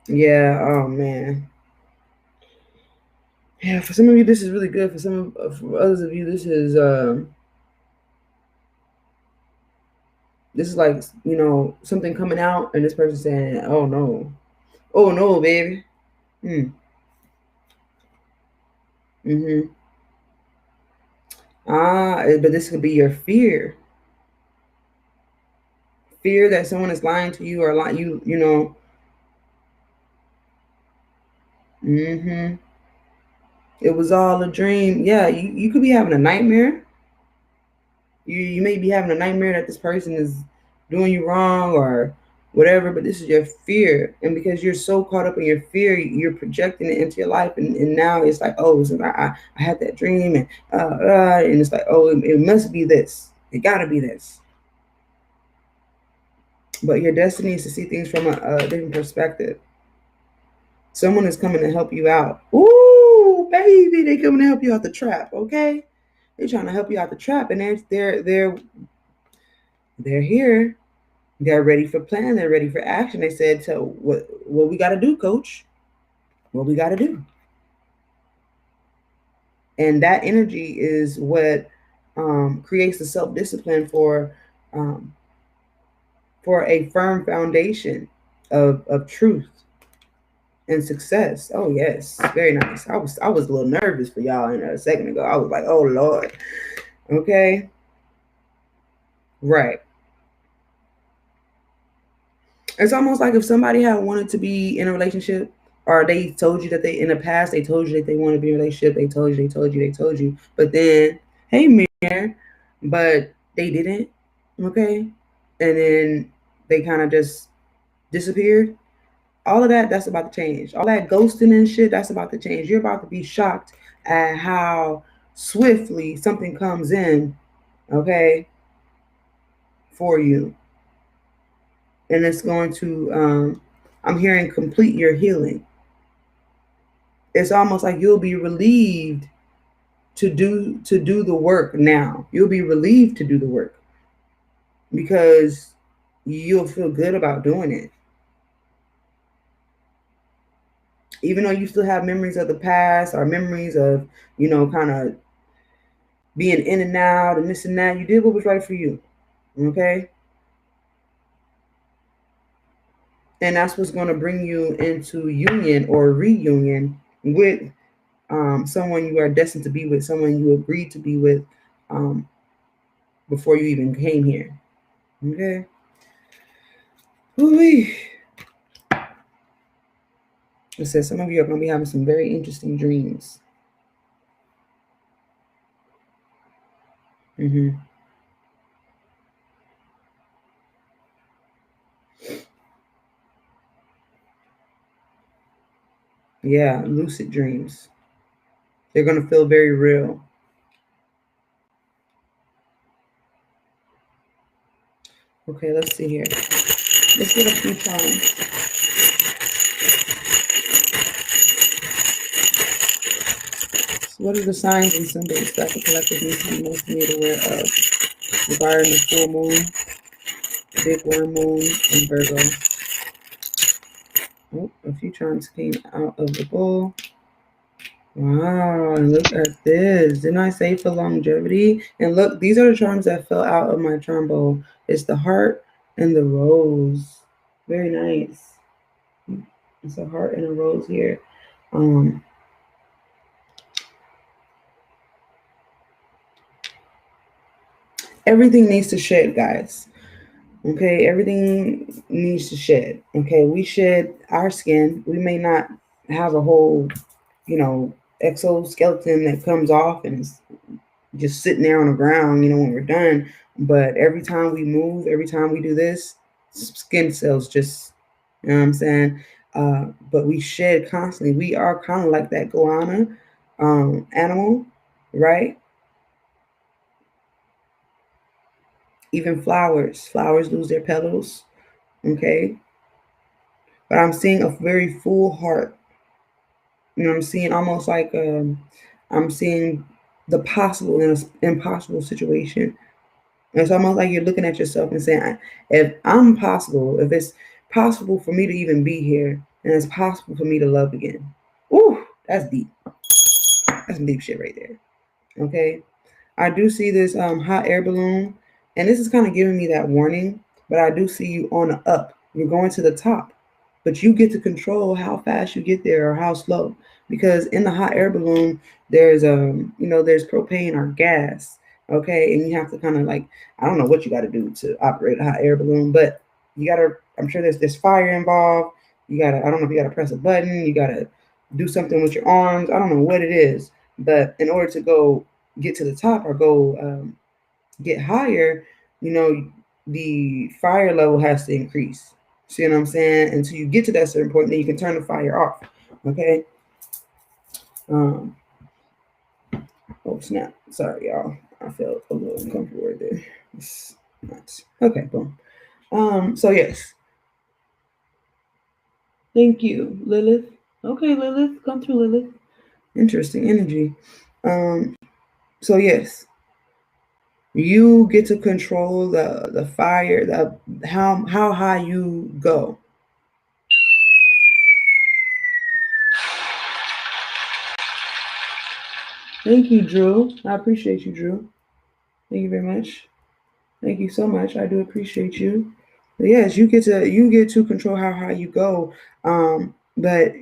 Yeah, oh man. Yeah, for some of you, this is really good. For others of you, this is like, something coming out and this person saying, oh no, baby. But this could be your fear. Fear that someone is lying to you or It was all a dream. Yeah, you could be having a nightmare. You may be having a nightmare that this person is doing you wrong or whatever, but this is your fear. And because you're so caught up in your fear, you're projecting it into your life. And now it's like, oh, I had that dream and it's like, oh, it must be this. It got to be this. But your destiny is to see things from a different perspective. Someone is coming to help you out. Ooh, baby, they coming to help you out the trap, okay? They're trying to help you out the trap, and they're here. They're ready for plan. They're ready for action. They said, "So what we got to do, Coach? What we got to do?" And that energy is what creates the self-discipline for a firm foundation of truth and success. Oh yes, very nice. I was a little nervous for y'all a second ago. I was like, oh Lord. Okay. Right. It's almost like if somebody had wanted to be in a relationship, or they told you that in the past, they told you that they want to be in a relationship, they told you, but then, hey, Mirror, but they didn't, okay? And then they kind of just disappeared. All of that's about to change. All that ghosting and shit, that's about to change. You're about to be shocked at how swiftly something comes in, okay, for you. And it's going to, I'm hearing, complete your healing. It's almost like you'll be relieved to do the work now. You'll be relieved to do the work because you'll feel good about doing it. Even though you still have memories of the past or memories of, kind of being in and out and this and that, you did what was right for you. Okay? And that's what's going to bring you into union or reunion with someone you are destined to be with, someone you agreed to be with um, before you even came here. Okay? Ooh-wee. It says some of you are going to be having some very interesting dreams. Mm-hmm. Yeah, lucid dreams. They're going to feel very real. Okay, let's see here. Let's get a few times. So what are the signs and symbols that the collective needs to be most made aware of regarding the full moon, big worm moon, and Virgo? Oh, a few charms came out of the bowl. Wow, and look at this. Didn't I say for longevity? And look, these are the charms that fell out of my charm bowl. It's the heart and the rose. Very nice. It's a heart and a rose here. Everything needs to shed, guys. Okay, everything needs to shed. Okay, we shed our skin. We may not have a whole, exoskeleton that comes off and is just sitting there on the ground, when we're done. But every time we move, every time we do this, skin cells just, you know what I'm saying? But we shed constantly. We are kind of like that goanna animal, right? Even flowers lose their petals, okay? But I'm seeing a very full heart. I'm seeing almost like I'm seeing the possible in an impossible situation. It's almost like you're looking at yourself and saying, if I'm possible, if it's possible for me to even be here, and it's possible for me to love again. Ooh, that's deep. That's some deep shit right there. Okay. I do see this hot air balloon, and this is kind of giving me that warning, but I do see you on the up. You're going to the top, but you get to control how fast you get there or how slow. Because in the hot air balloon, there's there's propane or gas, okay, and you have to kind of like, I don't know what you got to do to operate a hot air balloon, but you got to. I'm sure there's fire involved. You gotta. I don't know if you gotta press a button. You gotta do something with your arms. I don't know what it is, but in order to go get to the top or go get higher, the fire level has to increase. See what I'm saying? Until you get to that certain point, then you can turn the fire off. Okay. Um. Oh snap! Sorry, y'all. I felt a little uncomfortable right there. It's nuts. Okay. Boom. So yes. Thank you, Lilith. Okay, Lilith, come through, Lilith. Interesting energy. So yes, you get to control the fire, the how high you go. Thank you, Drew. I appreciate you, Drew. Thank you very much. Thank you so much. I do appreciate you. But yes, you get to control how high you go. But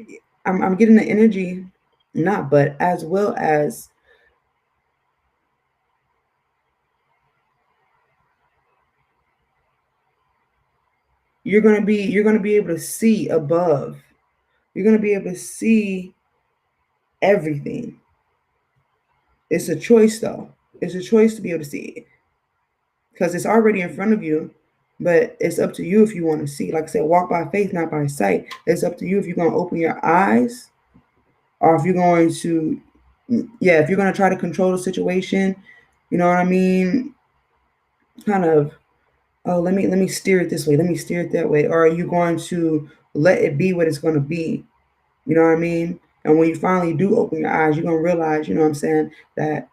I'm getting the energy, not but as well as you're gonna be able to see above. You're gonna be able to see everything. It's a choice though. It's a choice to be able to see it because it's already in front of you. But it's up to you if you want to see. Like I said, walk by faith, not by sight. It's up to you if you're gonna open your eyes or if you're going to, yeah, if you're going to try to control the situation, you know what I mean, kind of, oh, let me steer it this way, let me steer it that way, or are you going to let it be what it's going to be, you know what I mean? And when you finally do open your eyes, you're going to realize, you know what I'm saying, that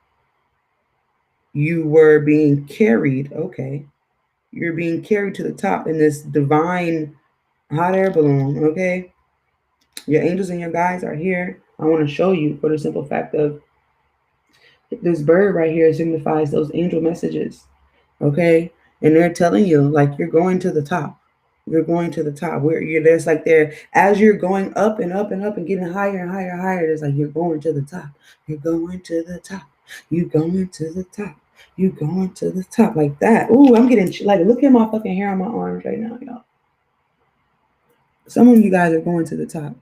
you were being carried, okay, you're being carried to the top in this divine hot air balloon, okay? Your angels and your guides are here. I want to show you for the simple fact of this bird right here signifies those angel messages. Okay. And they're telling you, like, you're going to the top. You're going to the top. Where you're there's like there as you're going up and up and up and getting higher and higher and higher, there's like you're going to the top. You're going to the top. You're going to the top. You're going to the top. Like that. Ooh, I'm getting like look at my fucking hair on my arms right now, y'all. Some of you guys are going to the top.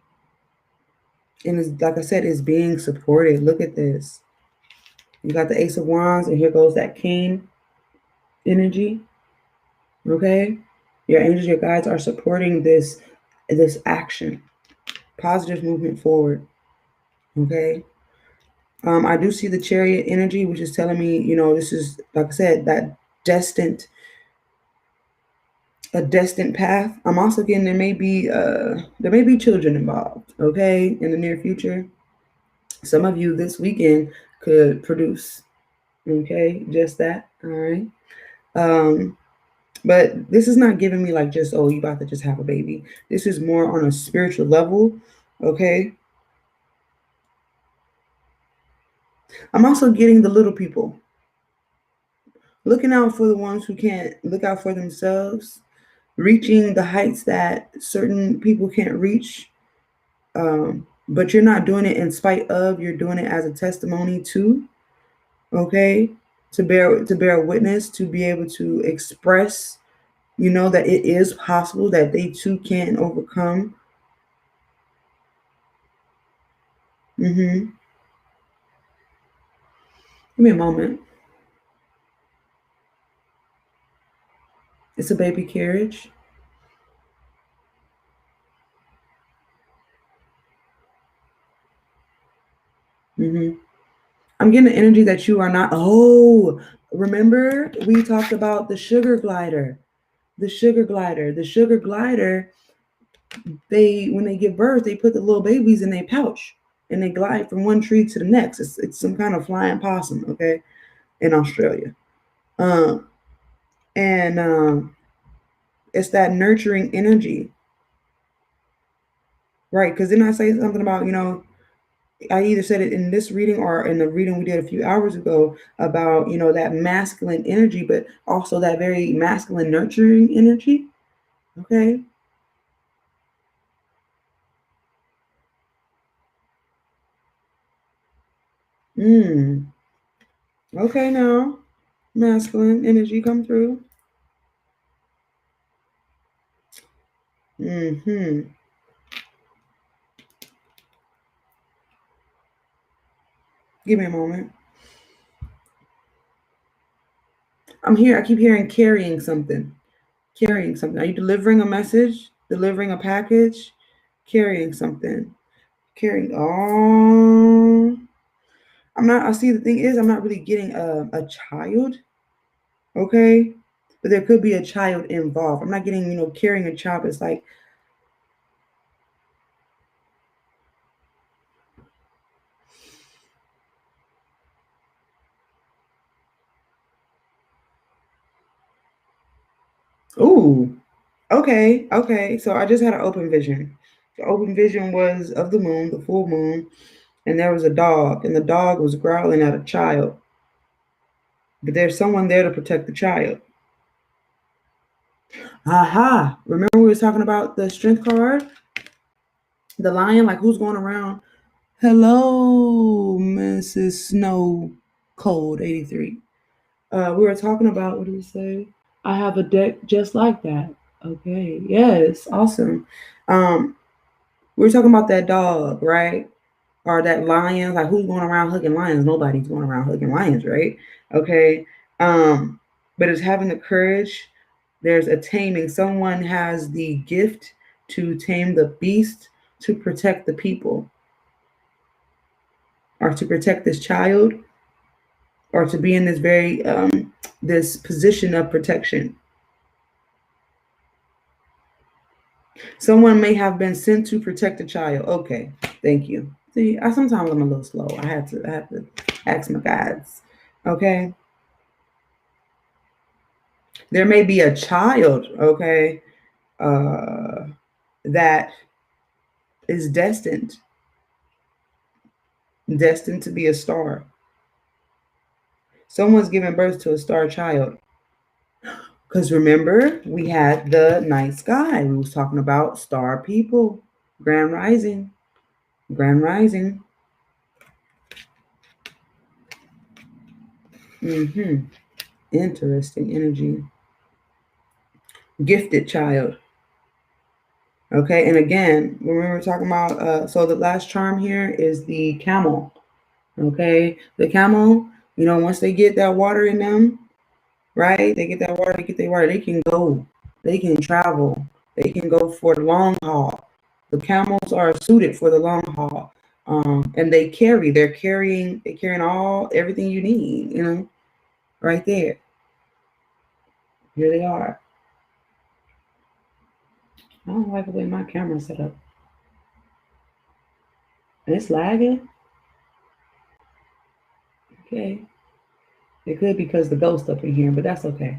And it's like I said, it's being supported. Look at this. You got the Ace of Wands, and here goes that King energy. Okay, your angels, your guides are supporting this action, positive movement forward. Okay, I do see the Chariot energy, which is telling me, this is like I said, that destined a destined path. I'm also getting there may be children involved. Okay, in the near future, some of you this weekend could produce. Okay, just that. All right. But this is not giving me like just, oh, you about to just have a baby. This is more on a spiritual level. Okay. I'm also getting the little people. Looking out for the ones who can't look out for themselves, reaching the heights that certain people can't reach. But you're not doing it in spite of, you're doing it as a testimony to, okay, to bear witness, to be able to express, that it is possible that they too can overcome. Give me a moment. It's a baby carriage. I'm getting the energy that you are not. Oh, remember we talked about the sugar glider. The sugar glider. The sugar glider. When they give birth, they put the little babies in their pouch and they glide from one tree to the next. It's some kind of flying possum, okay, in Australia. And it's that nurturing energy, right? Because then I say something about, I either said it in this reading or in the reading we did a few hours ago about, that masculine energy, but also that very masculine nurturing energy. Okay. Okay, now masculine energy come through. Give me a moment. I'm here. I keep hearing carrying something. Carrying something. Are you delivering a message? Delivering a package? Carrying something. Carrying. Oh. I'm not. I see. The thing is, I'm not really getting a child. Okay, but there could be a child involved. I'm not getting, carrying a child. It's like, ooh, okay. So I just had an open vision. The open vision was of the moon, the full moon, and there was a dog, and the dog was growling at a child. But there's someone there to protect the child. Aha! Remember we was talking about the strength card, the lion, like who's going around? Hello, Mrs. Snow Cold 83. We were talking about, what did we say? I have a deck just like that. Okay. Yes. Awesome. We were talking about that dog, right? Or that lion. Like who's going around hugging lions? Nobody's going around hugging lions, right? Okay. But it's having the courage. There's a taming. Someone has the gift to tame the beast to protect the people, or to protect this child, or to be in this very this position of protection. Someone may have been sent to protect a child. Okay, thank you. See, sometimes I'm a little slow. I have to ask my guides. Okay. There may be a child, okay, that is destined to be a star. Someone's giving birth to a star child. Because remember, we had the night sky. We was talking about star people. Grand rising. Grand rising. Interesting energy. Gifted child. Okay, and again, when we were talking about, so the last charm here is the camel. Okay, the camel, once they get that water in them, right? They get that water, they can go, they can travel, they can go for the long haul. The camels are suited for the long haul. And they're carrying everything you need, right there. Here they are. I don't like the way my camera's set up. And it's lagging. Okay. It could be because the ghost up in here, but that's okay.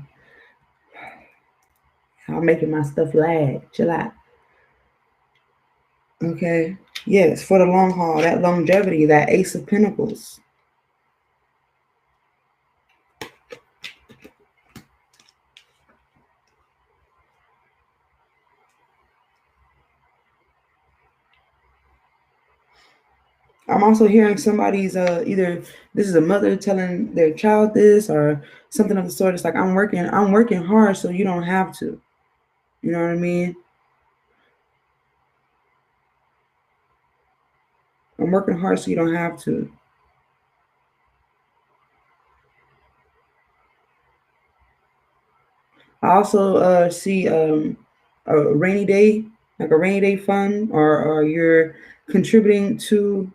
I'm making my stuff lag. Chill out. Okay. Yes, for the long haul, that longevity, that Ace of Pentacles. I'm also hearing somebody's either this is a mother telling their child this or something of the sort. It's like I'm working hard so you don't have to. You know what I mean? I'm working hard so you don't have to. I also see a rainy day, like a rainy day fund, or you're contributing to.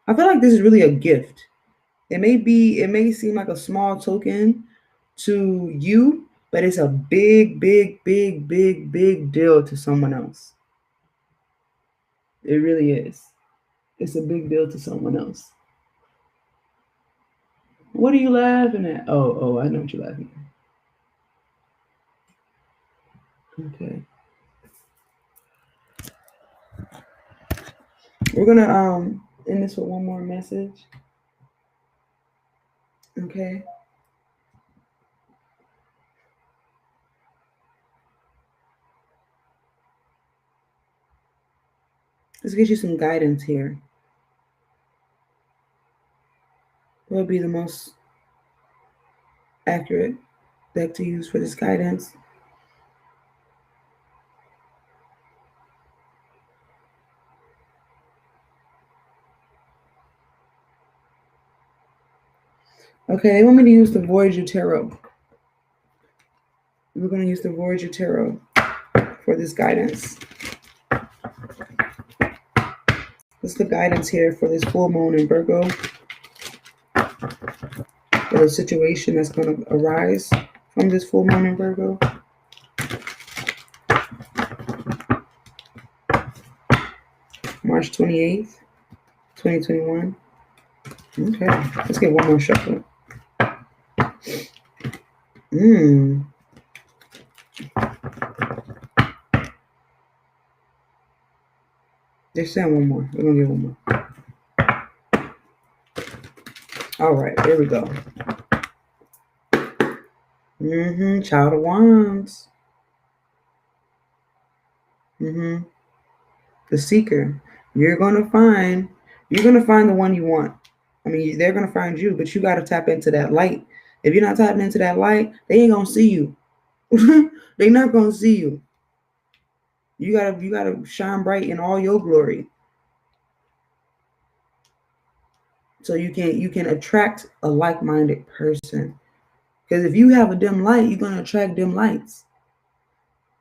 I feel like this is really a gift. It may seem like a small token to you, but it's a big, big, big, big, big deal to someone else. It really is. It's a big deal to someone else. What are you laughing at? Oh, I know what you're laughing at. Okay. We're gonna end this with one more message. Okay. Let's get you some guidance here. What would be the most accurate deck to use for this guidance? Okay, they want me to use the Voyager Tarot. We're going to use the Voyager Tarot for this guidance. What's the guidance here for this full moon in Virgo? For the situation that's going to arise from this full moon in Virgo? March 28th, 2021. Okay, let's get one more shuffle. They're saying one more. We're going to get one more. All right, there we go. Child of Wands. The Seeker. You're gonna find the one you want. I mean, they're gonna find you, but you gotta tap into that light. If you're not tapping into that light, they ain't gonna see you. They're not gonna see you. You gotta shine bright in all your glory. So you can attract a like-minded person. Because if you have a dim light, you're gonna attract dim lights.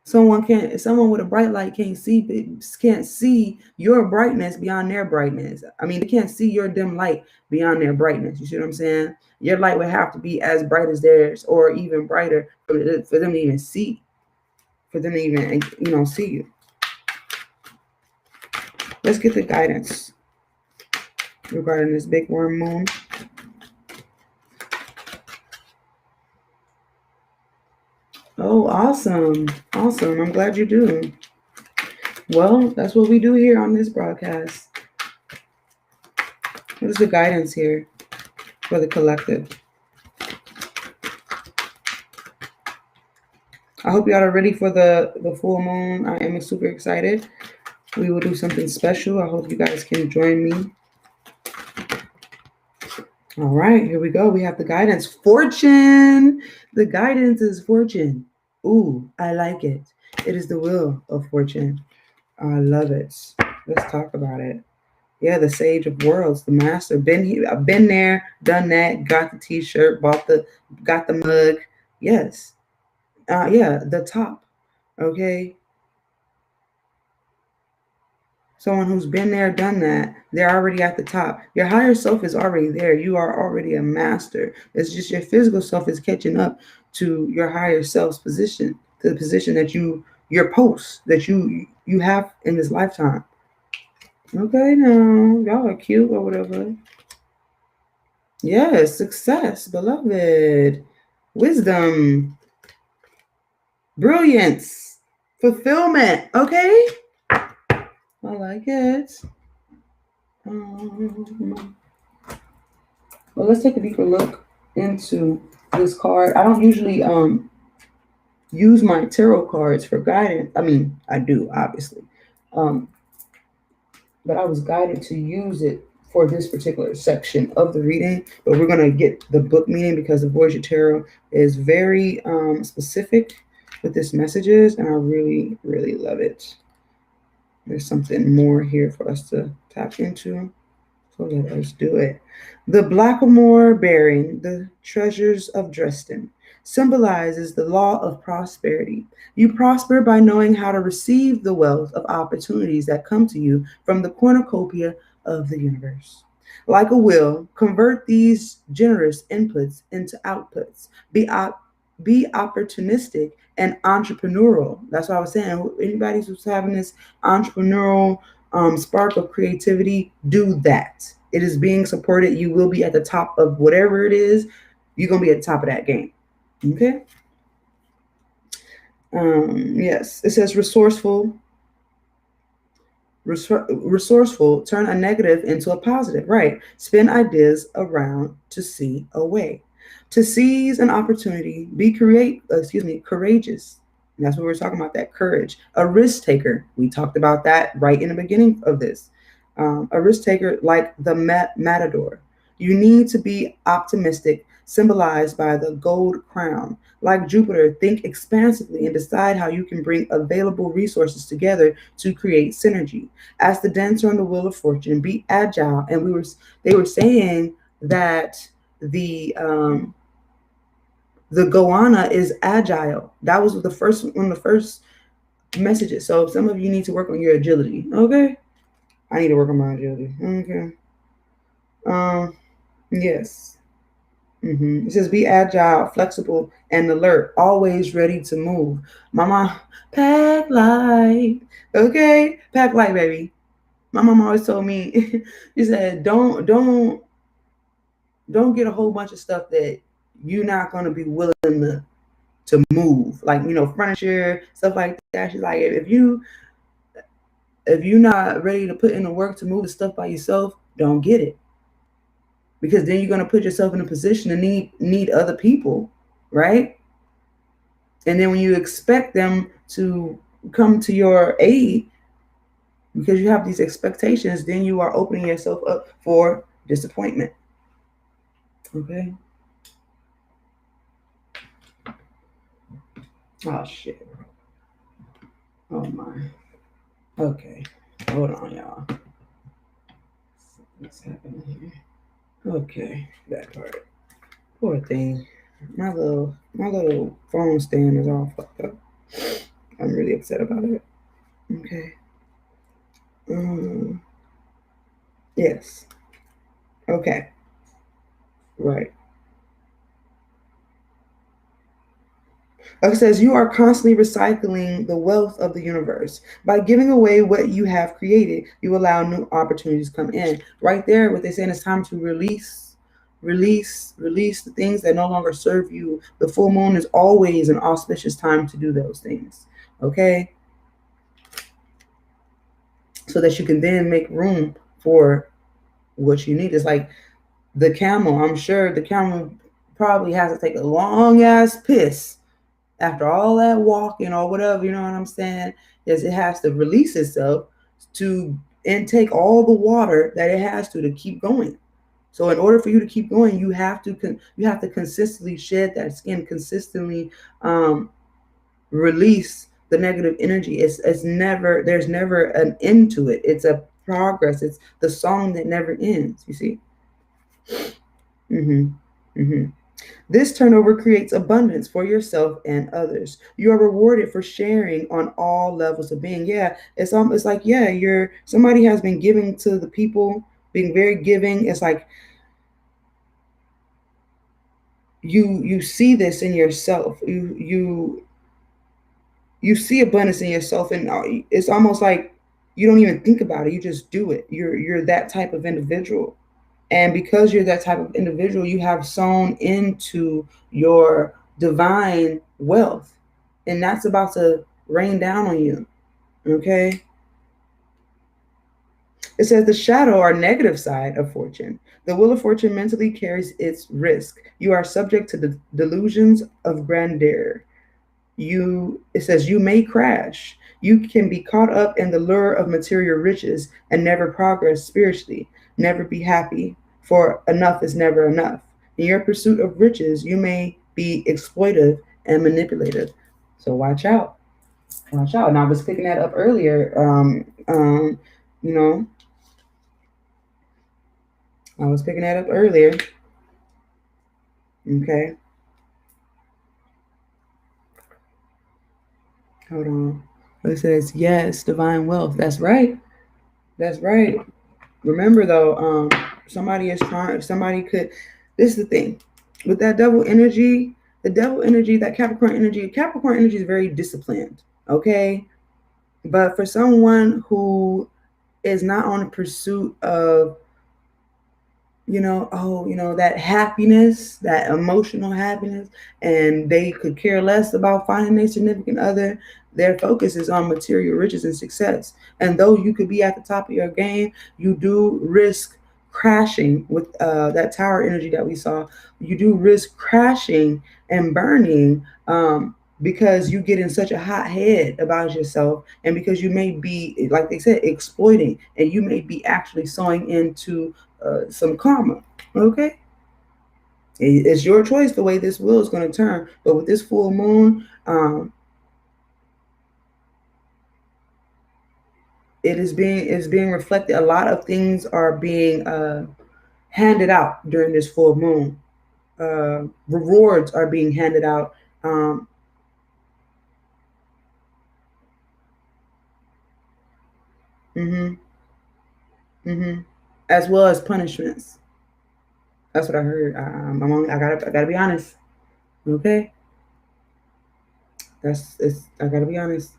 Someone with a bright light can't see your brightness beyond their brightness. I mean, they can't see your dim light beyond their brightness. You see what I'm saying? Your light would have to be as bright as theirs, or even brighter for them to even see, see you. Let's get the guidance regarding this big worm moon. Oh, awesome. I'm glad you do. Well, that's what we do here on this broadcast. What is the guidance here for the collective? I hope y'all are ready for the full moon. I am super excited. We will do something special. I hope you guys can join me. All right, here we go. We have the guidance. Fortune. The guidance is fortune. Ooh, I like it. It is the wheel of fortune. I love it. Let's talk about it. Yeah, the Sage of Worlds, the Master. Been here, I've been there, done that. Got the T-shirt, got the mug. Yes. Yeah, the top. Okay. Someone who's been there, done that, they're already at the top. Your higher self is already there. You are already a master. It's just your physical self is catching up to your higher self's position, to the position that your post that you have in this lifetime. Okay, now y'all are cute or whatever. Yes, success, beloved, wisdom, brilliance, fulfillment. Okay, I like it. Well, let's take a deeper look into this card. I don't usually use my tarot cards for guidance. I mean, I do, obviously. But I was guided to use it for this particular section of the reading. But we're going to get the book meaning because the Voyager Tarot is very specific with this messages, and I really, really love it. There's something more here for us to tap into. So let us do it. The Blackamoor bearing the treasures of Dresden symbolizes the law of prosperity. You prosper by knowing how to receive the wealth of opportunities that come to you from the cornucopia of the universe. Like a wheel, convert these generous inputs into outputs. Be opportunistic and entrepreneurial. That's what I was saying. Anybody who's having this entrepreneurial spark of creativity, do that. It is being supported. You will be at the top of whatever it is. You're going to be at the top of that game. Okay? Yes. It says resourceful. Resourceful, turn a negative into a positive. Right. Spin ideas around to see a way. To seize an opportunity, be courageous. And that's what we're talking about, that courage. A risk taker. We talked about that right in the beginning of this. A risk taker like the matador. You need to be optimistic, symbolized by the gold crown. Like Jupiter, think expansively and decide how you can bring available resources together to create synergy. As the dancer on the wheel of fortune, be agile. And they were saying that the goanna is agile. That was one of the first messages. So some of you need to work on your agility. Okay. I need to work on my agility. Okay. Yes. It says be agile, flexible, and alert, always ready to move. Mama, pack light. Okay, pack light, baby. My mom always told me, she said, don't get a whole bunch of stuff that you're not gonna be willing to move, like furniture, stuff like that. She's like, if you're not ready to put in the work to move the stuff by yourself, don't get it. Because then you're going to put yourself in a position to need other people, right? And then when you expect them to come to your aid because you have these expectations, then you are opening yourself up for disappointment. Okay. Oh shit. Oh my. Okay. Hold on, y'all. What's happening here? Okay, that part. Poor thing. My little phone stand is all fucked up. I'm really upset about it. Okay. Yes. Okay. Right. It says you are constantly recycling the wealth of the universe. By giving away what you have created, you allow new opportunities to come in. Right there, what they're saying is time to release the things that no longer serve you. The full moon is always an auspicious time to do those things. Okay? so that you can then make room for what you need. It's like the camel. I'm sure the camel probably has to take a long ass piss after all that walking or whatever, you know what I'm saying? Is it has to release itself to intake all the water that it has to keep going. So in order for you to keep going, you have to consistently shed that skin, consistently release the negative energy. It's never there's never an end to it. It's a progress. It's the song that never ends. You see. Mm-hmm. Mm-hmm. This turnover creates abundance for yourself and others. You are rewarded for sharing on all levels of being. Yeah, it's like yeah, you're somebody has been giving to the people, being very giving. It's like you see this in yourself. You see abundance in yourself, and it's almost like you don't even think about it. You just do it. You're that type of individual. And because you're that type of individual, you have sown into your divine wealth. And that's about to rain down on you. Okay? It says the shadow or negative side of fortune. The wheel of fortune mentally carries its risk. You are subject to the delusions of grandeur. It says you may crash. You can be caught up in the lure of material riches and never progress spiritually, never be happy, for enough is never enough. In your pursuit of riches, you may be exploitive and manipulative. So watch out. Watch out. And I was picking that up earlier. You know, I was picking that up earlier. Okay. Hold on. It says, yes, divine wealth. That's right. That's right. Remember though, somebody is trying. Somebody could. This is the thing with that devil energy. The devil energy, that Capricorn energy. Capricorn energy is very disciplined. Okay, but for someone who is not on the pursuit of that happiness, that emotional happiness, and they could care less about finding a significant other. Their focus is on material riches and success. And though you could be at the top of your game, you do risk crashing with that tower energy that we saw. You do risk crashing and burning because you get in such a hot head about yourself, and because you may be, like they said, exploiting, and you may be actually sowing into some karma. Okay, it's your choice the way this wheel is going to turn. But with this full moon, it's being reflected. A lot of things are being handed out during this full moon. Rewards are being handed out. Mm-hmm, mm-hmm. As well as punishments. That's what I heard. I gotta be honest. Okay, I gotta be honest.